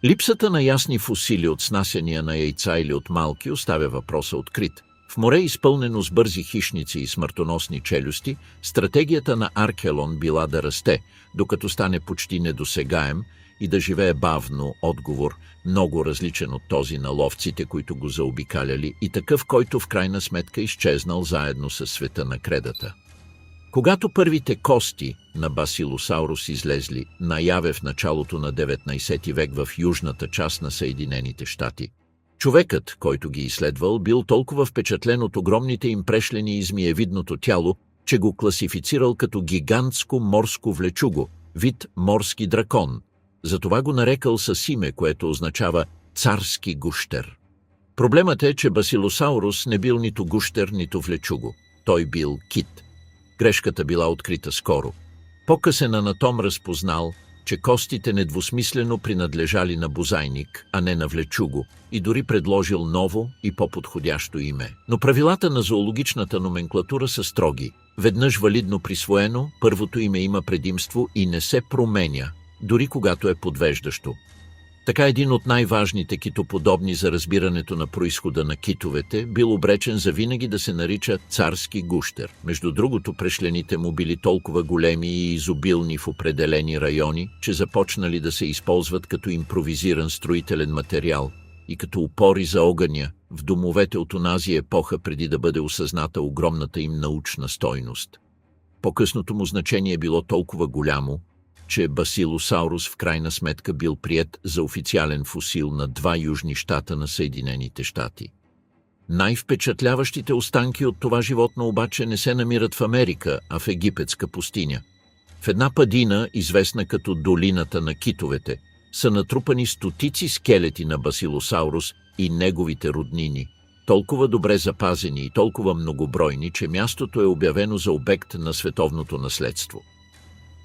Липсата на ясни фосили от снасяния на яйца или от малки оставя въпроса открит. В море, изпълнено с бързи хищници и смъртоносни челюсти, стратегията на Архелон била да расте, докато стане почти недосегаем, и да живее бавно, отговор, много различен от този на ловците, които го заобикаляли, и такъв, който в крайна сметка изчезнал заедно със света на кредата. Когато първите кости на Басилосаурус излезли наяве в началото на 19 век в южната част на Съединените щати, човекът, който ги изследвал, бил толкова впечатлен от огромните им прешлени и змиевидното тяло, че го класифицирал като гигантско морско влечуго, вид морски дракон. Затова го нарекал с име, което означава царски гущер. Проблемът е, че Басилосаурус не бил нито гущер, нито влечуго. Той бил кит. Грешката била открита скоро. По-късен анатом разпознал, че костите недвусмислено принадлежали на бозайник, а не на влечуго, и дори предложил ново и по-подходящо име. Но правилата на зоологичната номенклатура са строги. Веднъж валидно присвоено, първото име има предимство и не се променя, дори когато е подвеждащо. Така един от най-важните китоподобни за разбирането на произхода на китовете бил обречен завинаги да се нарича царски гущер. Между другото, прешлените му били толкова големи и изобилни в определени райони, че започнали да се използват като импровизиран строителен материал и като опори за огъня в домовете от онази епоха, преди да бъде осъзната огромната им научна стойност. По-късното му значение било толкова голямо, че Басилосаурус в крайна сметка бил приет за официален фосил на 2 южни щата на Съединените щати. Най-впечатляващите останки от това животно обаче не се намират в Америка, а в египетска пустиня. В една падина, известна като долината на китовете, са натрупани стотици скелети на Басилосаурус и неговите роднини. толкова добре запазени и толкова многобройни, че мястото е обявено за обект на световното наследство.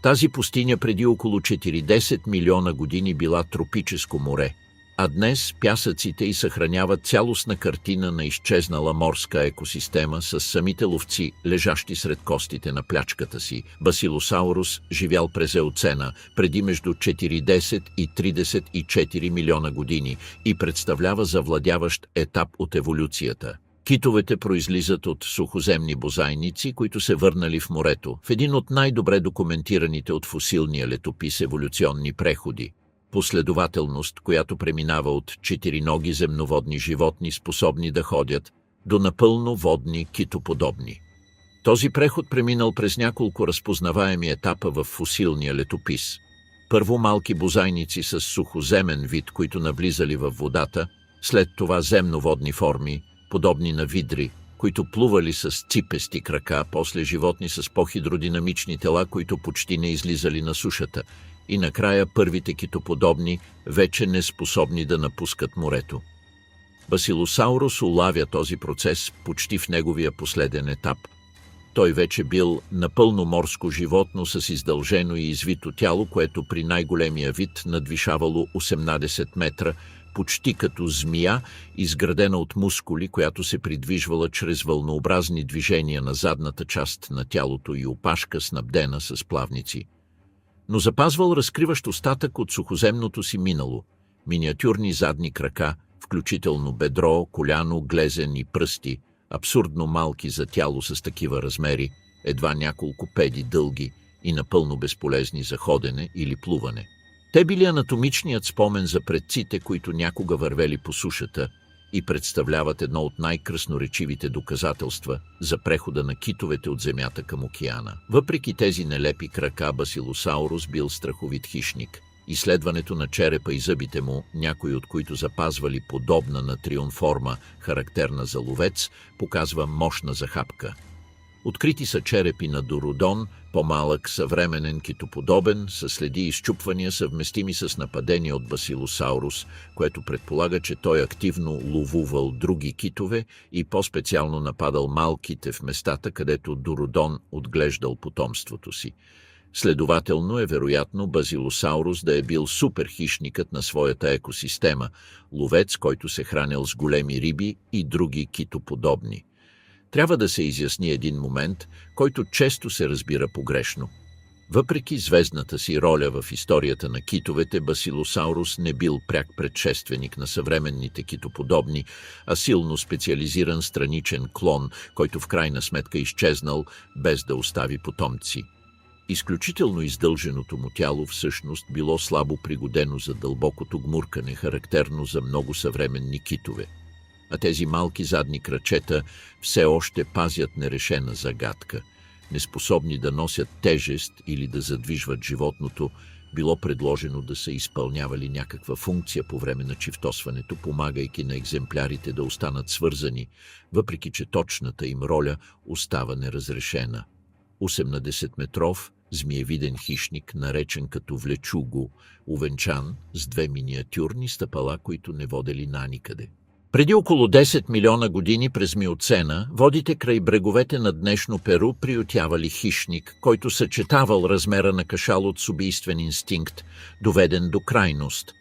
Тази пустиня преди около 40 милиона години била тропическо море, а днес пясъците й съхраняват цялостна картина на изчезнала морска екосистема с самите ловци, лежащи сред костите на плячката си. Басилосаурус живял през Еоцена, преди между 40 и 34 милиона години и представлява завладяващ етап от еволюцията. Китовете произлизат от сухоземни бозайници, които се върнали в морето, в един от най-добре документираните от фосилния летопис еволюционни преходи. Последователност, която преминава от четириноги земноводни животни, способни да ходят, до напълно водни китоподобни. Този преход преминал през няколко разпознаваеми етапа в фосилния летопис. Първо малки бозайници с сухоземен вид, които навлизали във водата, след това земноводни форми, подобни на видри, които плували с ципести крака, после животни с по-хидродинамични тела, които почти не излизали на сушата, и накрая първите китоподобни, вече не способни да напускат морето. Басилосаурус улавя този процес почти в неговия последен етап. Той вече бил напълно морско животно с издължено и извито тяло, което при най-големия вид надвишавало 18 метра, почти като змия, изградена от мускули, която се придвижвала чрез вълнообразни движения на задната част на тялото и опашка, снабдена с плавници. Но запазвал разкриващ остатък от сухоземното си минало, миниатюрни задни крака, включително бедро, коляно, глезен и пръсти, абсурдно малки за тяло с такива размери, едва няколко педи дълги и напълно безполезни за ходене или плуване. Те били анатомичният спомен за предците, които някога вървели по сушата, и представляват едно от най-красноречивите доказателства за прехода на китовете от земята към океана. Въпреки тези нелепи крака, Басилосаурус бил страховит хищник. Изследването на черепа и зъбите му, някои от които запазвали подобна на трион форма, характерна за ловец, показва мощна захапка. Открити са черепи на Дородон, по-малък, съвременен китоподобен, със следи и изчупвания, съвместими с нападения от Басилосаурус, което предполага, че той активно ловувал други китове и по-специално нападал малките в местата, където Дородон отглеждал потомството си. Следователно е вероятно Басилосаурус да е бил суперхищникът на своята екосистема, ловец, който се хранил с големи риби и други китоподобни. Трябва да се изясни един момент, който често се разбира погрешно. Въпреки звездната си роля в историята на китовете, Басилосаурус не бил пряк предшественик на съвременните китоподобни, а силно специализиран страничен клон, който в крайна сметка изчезнал, без да остави потомци. Изключително издълженото му тяло всъщност било слабо пригодено за дълбокото гмуркане, характерно за много съвременни китове. А тези малки задни крачета все още пазят нерешена загадка. Неспособни да носят тежест или да задвижват животното, било предложено да са изпълнявали някаква функция по време на чифтосването, помагайки на екземплярите да останат свързани, въпреки че точната им роля остава неразрешена. 18-метров змиевиден хищник, наречен като влечуго, увенчан с две миниатюрни стъпала, които не водели наникъде. Преди около 10 милиона години през Миоцена, водите край бреговете на днешно Перу приютявали хищник, който съчетавал размера на кашалот с убийствен инстинкт, доведен до крайност.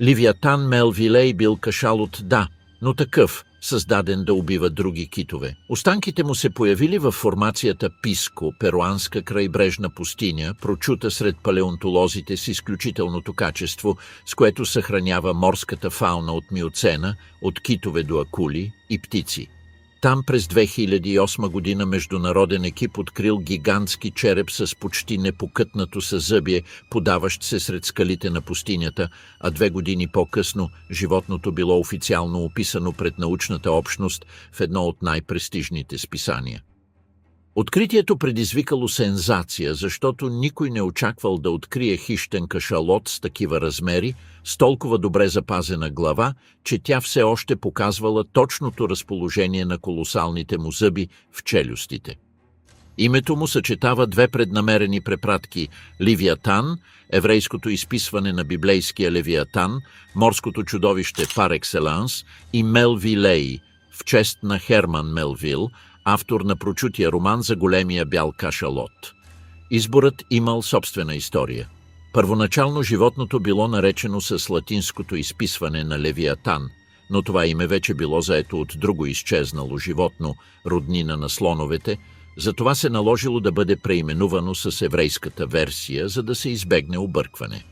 Ливиатан Мелвилей бил кашалот, да, но такъв, създаден да убива други китове. Останките му се появили във формацията Писко, перуанска крайбрежна пустиня, прочута сред палеонтолозите с изключителното качество, с което съхранява морската фауна от Миоцена, от китове до акули и птици. Там през 2008 година международен екип открил гигантски череп с почти непокътнато съзъбие, подаващ се сред скалите на пустинята, а 2 години по-късно животното било официално описано пред научната общност в едно от най-престижните списания. Откритието предизвикало сензация, защото никой не очаквал да открие хищен кашалот с такива размери, с толкова добре запазена глава, че тя все още показвала точното разположение на колосалните му зъби в челюстите. Името му съчетава две преднамерени препратки – Ливиатан, еврейското изписване на библейския Левиатан, морското чудовище пар екселанс, и Мелвилей, в чест на Херман Мелвил, автор на прочутия роман за големия бял кашалот. Изборът имал собствена история. Първоначално животното било наречено с латинското изписване на Левиатан, но това име вече било заето от друго изчезнало животно, роднина на слоновете, затова се наложило да бъде преименувано с еврейската версия, за да се избегне объркване.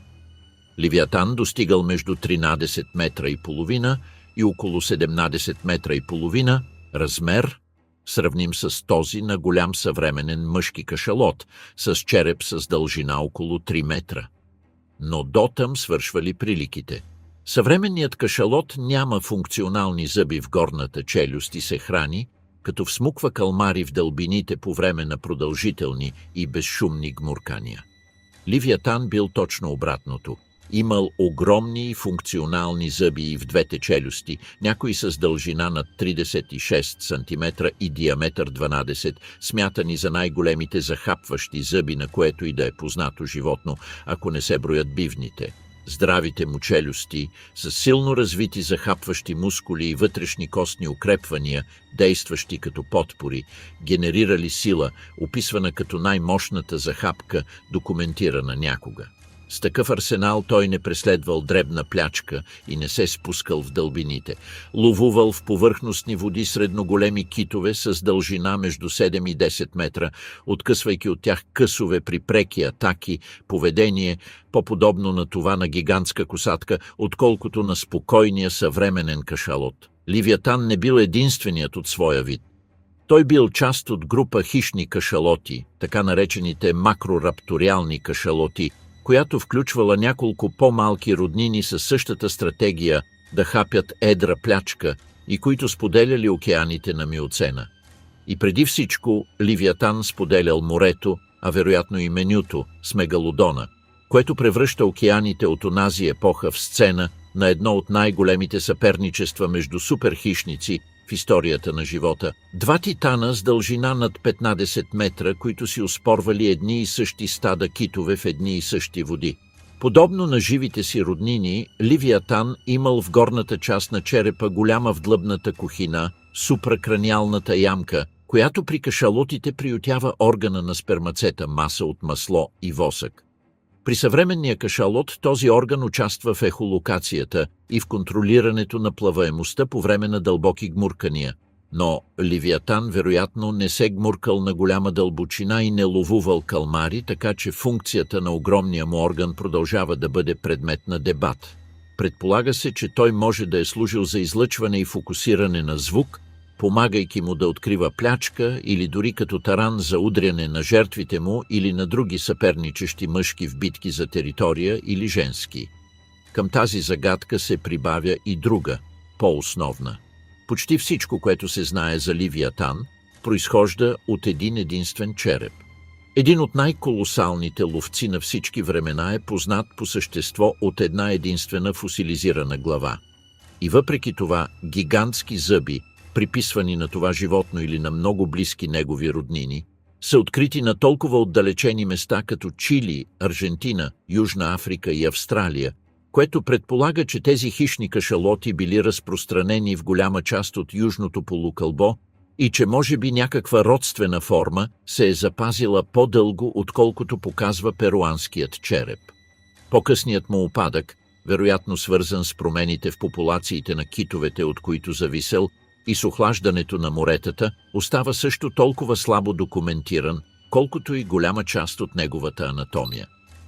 Левиатан достигал между 13 метра и половина и около 17 метра и половина, размер, сравним с този на голям съвременен мъжки кашалот, с череп с дължина около 3 метра. Но дотъм свършвали приликите. Съвременният кашалот няма функционални зъби в горната челюст и се храни, като всмуква калмари в дълбините по време на продължителни и безшумни гмуркания. Левиатан бил точно обратното. Имал огромни и функционални зъби и в двете челюсти, някои с дължина над 36 см и диаметър 12, смятани за най-големите захапващи зъби, на което и да е познато животно, ако не се броят бивните. Здравите му челюсти, с силно развити захапващи мускули и вътрешни костни укрепвания, действащи като подпори, генерирали сила, описвана като най-мощната захапка, документирана някога. С такъв арсенал той не преследвал дребна плячка и не се спускал в дълбините. Ловувал в повърхностни води средноголеми китове с дължина между 7 и 10 метра, откъсвайки от тях късове при преки атаки, поведение, по-подобно на това на гигантска косатка, отколкото на спокойния съвременен кашалот. Левиатан не бил единственият от своя вид. Той бил част от група хищни кашалоти, така наречените макрорапториални кашалоти, която включвала няколко по-малки роднини със същата стратегия да хапят едра плячка и които споделяли океаните на Миоцена. И преди всичко Левиатан споделял морето, а вероятно и менюто с мегалодона, което превръща океаните от онази епоха в сцена на едно от най-големите съперничества между суперхищници в историята на живота. Два титана с дължина над 15 метра, които си оспорвали едни и същи стада китове в едни и същи води. Подобно на живите си роднини, Левиатан имал в горната част на черепа голяма вдлъбната кухина, супракраниалната ямка, която при кашалотите приютява органа на спермацета, маса от масло и восък. При съвременния кашалот този орган участва в ехолокацията и в контролирането на плаваемостта по време на дълбоки гмуркания. Но Левиатан вероятно не се гмуркал на голяма дълбочина и не ловувал калмари, така че функцията на огромния му орган продължава да бъде предмет на дебат. Предполага се, че той може да е служил за излъчване и фокусиране на звук, помагайки му да открива плячка или дори като таран за удряне на жертвите му или на други съперничещи мъжки в битки за територия или женски. Към тази загадка се прибавя и друга, по-основна. Почти всичко, което се знае за Левиатан, произхожда от един единствен череп. Един от най-колосалните ловци на всички времена е познат по същество от една единствена фосилизирана глава. И въпреки това гигантски зъби, приписвани на това животно или на много близки негови роднини, са открити на толкова отдалечени места като Чили, Аржентина, Южна Африка и Австралия, което предполага, че тези хищни кашалоти били разпространени в голяма част от южното полукълбо и че може би някаква родствена форма се е запазила по-дълго, отколкото показва перуанският череп. По-късният му упадък, вероятно свързан с промените в популациите на китовете, от които зависел, и с охлаждането на моретата, остава също толкова слабо документиран, колкото и голяма част от неговата анатомия.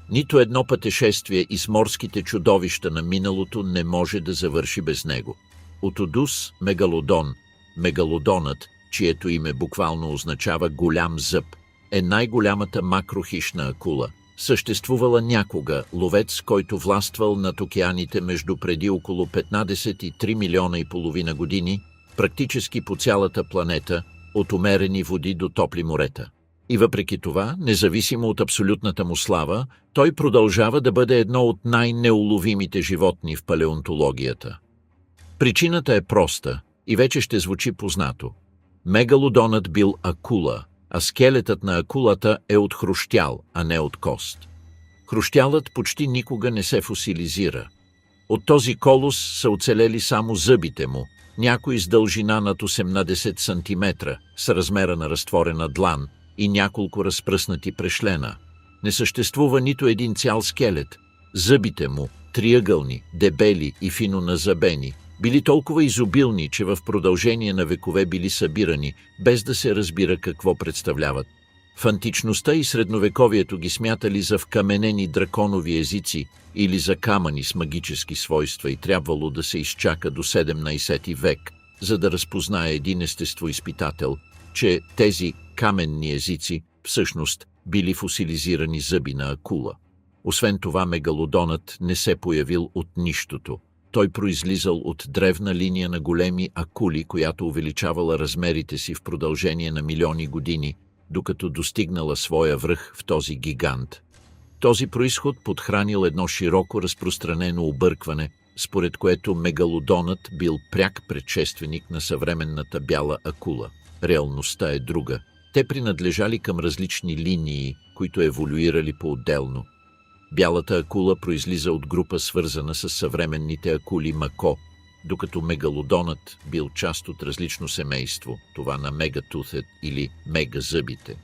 Нито едно пътешествие из морските чудовища на миналото не може да завърши без него. Отодус – мегалодон. Мегалодонът, чието име буквално означава голям зъб, е най-голямата макрохищна акула. Съществувала някога ловец, който властвал над океаните между преди около 15 и 3 милиона и половина години, практически по цялата планета, от умерени води до топли морета. И въпреки това, независимо от абсолютната му слава, той продължава да бъде едно от най-неуловимите животни в палеонтологията. Причината е проста и вече ще звучи познато. Мегалодонът бил акула, а скелетът на акулата е от хрущял, а не от кост. Хрущялът почти никога не се фосилизира. От този колос са оцелели само зъбите му, някои с дължина над 18 см, с размера на разтворена длан и няколко разпръснати прешлена. Не съществува нито един цял скелет. Зъбите му, триъгълни, дебели и фино назъбени, били толкова изобилни, че в продължение на векове били събирани, без да се разбира какво представляват. В античността и средновековието ги смятали за вкаменени драконови езици или за камъни с магически свойства и трябвало да се изчака до 17 век, за да разпознае един естествоизпитател, че тези каменни езици всъщност били фосилизирани зъби на акула. Освен това, мегалодонът не се появил от нищото. Той произлизал от древна линия на големи акули, която увеличавала размерите си в продължение на милиони години, докато достигнала своя връх в този гигант. Този произход подхранил едно широко разпространено объркване, според което мегалодонът бил пряк предшественик на съвременната бяла акула. Реалността е друга. Те принадлежали към различни линии, които еволюирали по-отделно. Бялата акула произлиза от група, свързана с съвременните акули мако, докато мегалодонът бил част от различно семейство, това на мегатутът или мегазъбите.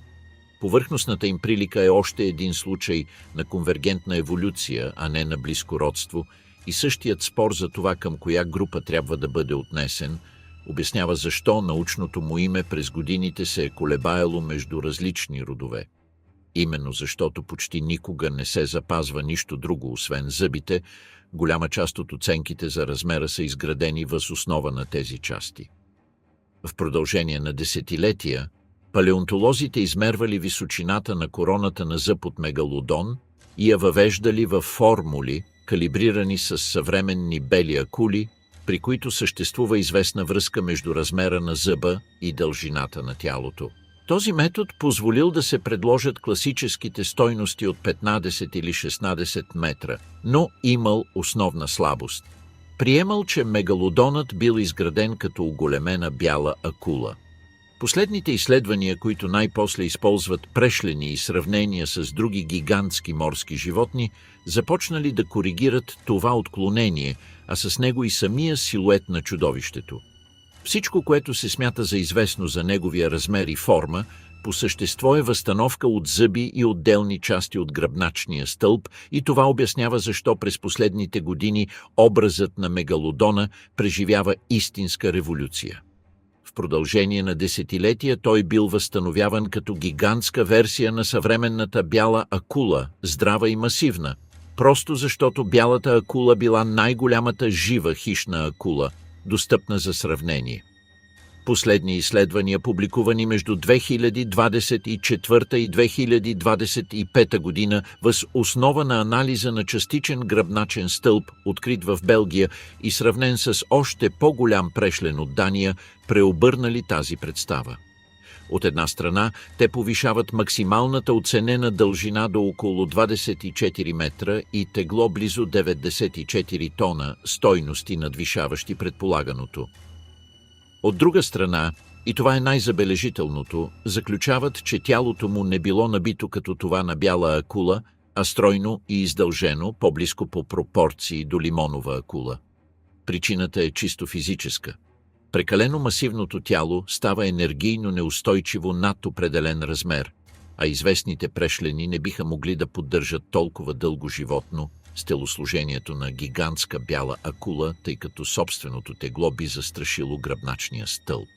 Повърхностната им прилика е още един случай на конвергентна еволюция, а не на близко родство, и същият спор за това към коя група трябва да бъде отнесен обяснява защо научното му име през годините се е колебаело между различни родове. Именно защото почти никога не се запазва нищо друго, освен зъбите, голяма част от оценките за размера са изградени въз основа на тези части. В продължение на десетилетия, палеонтолозите измервали височината на короната на зъб от мегалодон и я въвеждали във формули, калибрирани с съвременни бели акули, при които съществува известна връзка между размера на зъба и дължината на тялото. Този метод позволил да се предложат класическите стойности от 15 или 16 метра, но имал основна слабост. Приемал, че мегалодонът бил изграден като оголемена бяла акула. Последните изследвания, които най-после използват прешлени и сравнения с други гигантски морски животни, започнали да коригират това отклонение, а с него и самия силует на чудовището. Всичко, което се смята за известно за неговия размер и форма, по същество е възстановка от зъби и отделни части от гръбначния стълб, и това обяснява защо през последните години образът на мегалодона преживява истинска революция. В продължение на десетилетия той бил възстановяван като гигантска версия на съвременната бяла акула, здрава и масивна, просто защото бялата акула била най-голямата жива хищна акула, достъпна за сравнение. Последни изследвания, публикувани между 2024 и 2025 година, въз основа на анализа на частичен гръбначен стълб, открит в Белгия и сравнен с още по-голям прешлен от Дания, преобърнали тази представа. От една страна, те повишават максималната оценена дължина до около 24 метра и тегло близо 94 тона, стойности надвишаващи предполаганото. От друга страна, и това е най-забележителното, заключават, че тялото му не било набито като това на бяла акула, а стройно и издължено, по-близко по пропорции до лимонова акула. Причината е чисто физическа. Прекалено масивното тяло става енергийно неустойчиво над определен размер, а известните прешлени не биха могли да поддържат толкова дълго животно с телосложението на гигантска бяла акула, тъй като собственото тегло би застрашило гръбначния стълб.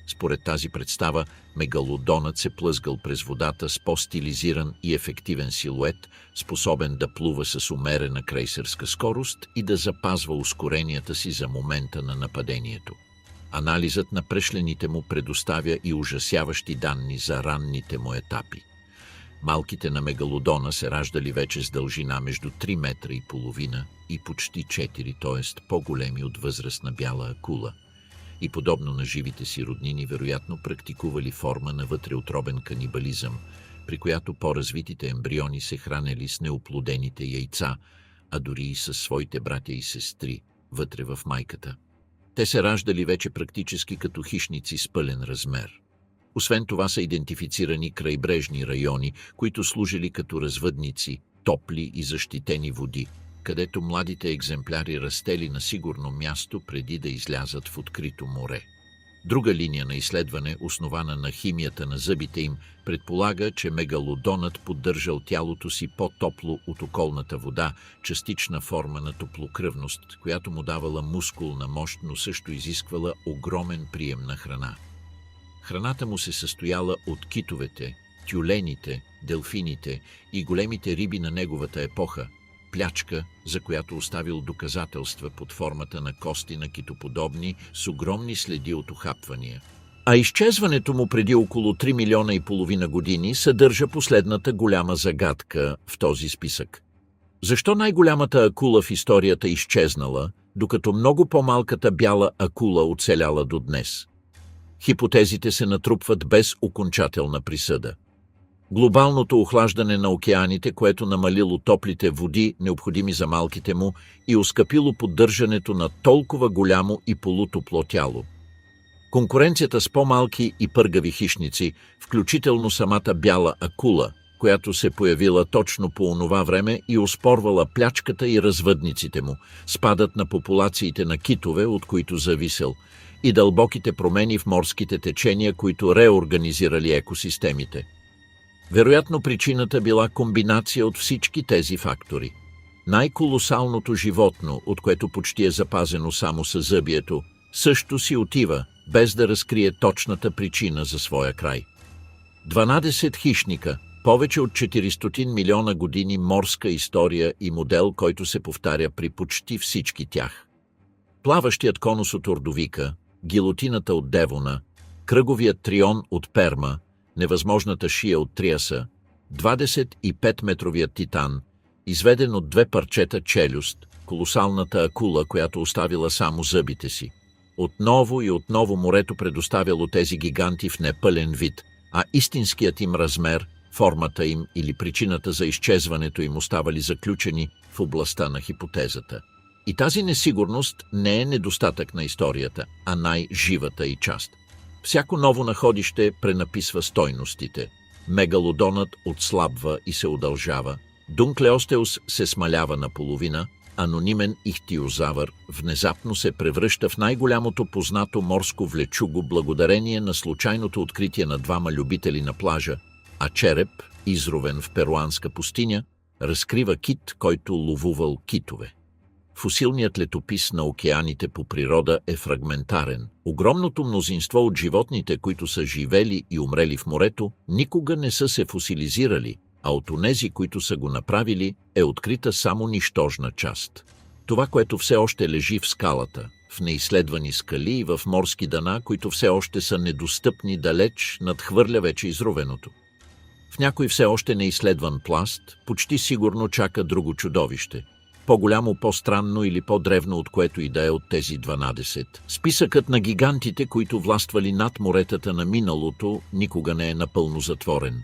Според тази представа, мегалодонът се плъзгал през водата с по-стилизиран и ефективен силует, способен да плува с умерена крейсерска скорост и да запазва ускоренията си за момента на нападението. Анализът на прешлените му предоставя и ужасяващи данни за ранните му етапи. Малките на мегалодона се раждали вече с дължина между 3 метра и половина и почти 4, т.е. по-големи от възрастна бяла акула. И подобно на живите си роднини, вероятно практикували форма на вътреутробен канибализъм, при която по-развитите ембриони се хранели с неоплодените яйца, а дори и със своите братя и сестри вътре в майката. Те се раждали вече практически като хищници с пълен размер. Освен това са идентифицирани крайбрежни райони, които служили като развъдници, топли и защитени води. където младите екземпляри растели на сигурно място преди да излязат в открито море. Друга линия на изследване, основана на химията на зъбите им, предполага, че мегалодонът поддържал тялото си по-топло от околната вода, частична форма на топлокръвност, която му давала мускулна мощ, но също изисквала огромен прием на храна. Храната му се състояла от китовете, тюлените, делфините и големите риби на неговата епоха, плячка, за която оставил доказателства под формата на кости на китоподобни с огромни следи от ухапвания. А изчезването му преди около 3 милиона и половина години съдържа последната голяма загадка в този списък. Защо най-голямата акула в историята изчезнала, докато много по-малката бяла акула оцеляла до днес? Хипотезите се натрупват без окончателна присъда. Глобалното охлаждане на океаните, което намалило топлите води, необходими за малките му, и оскъпило поддържането на толкова голямо и полутопло тяло. Конкуренцията с по-малки и пъргави хищници, включително самата бяла акула, която се появила точно по онова време и оспорвала плячката и развъдниците му, спадът на популациите на китове, от които зависел, и дълбоките промени в морските течения, които реорганизирали екосистемите. Вероятно причината била комбинация от всички тези фактори. Най-колосалното животно, от което почти е запазено само съзъбието, също си отива, без да разкрие точната причина за своя край. 12 хищника, повече от 400 милиона години морска история и модел, който се повтаря при почти всички тях. Плаващият конус от Ордовика, гилотината от Девона, кръговият трион от Перма, невъзможната шия от Триаса, 25-метровият титан, изведен от 2 парчета челюст, колосалната акула, която оставила само зъбите си. Отново и отново морето предоставяло тези гиганти в непълен вид, а истинският им размер, формата им или причината за изчезването им оставали заключени в областта на хипотезата. И тази несигурност не е недостатък на историята, а най-живата й част. Всяко ново находище пренаписва стойностите. Мегалодонът отслабва и се удължава, Дунклеостеус се смалява наполовина, анонимен ихтиозавър внезапно се превръща в най-голямото познато морско влечуго благодарение на случайното откритие на 2 любители на плажа, а череп, изровен в перуанска пустиня, разкрива кит, който ловувал китове. Фосилният летопис на океаните по природа е фрагментарен. Огромното мнозинство от животните, които са живели и умрели в морето, никога не са се фосилизирали, а от онези, които са го направили, е открита само нищожна част. Това, което все още лежи в скалата, в неизследвани скали и в морски дъна, които все още са недостъпни далеч, надхвърля вече изровеното. В някой все още неизследван пласт почти сигурно чака друго чудовище. По-голямо, по-странно или по-древно от което и да е от тези 12. Списъкът на гигантите, които властвали над моретата на миналото, никога не е напълно затворен.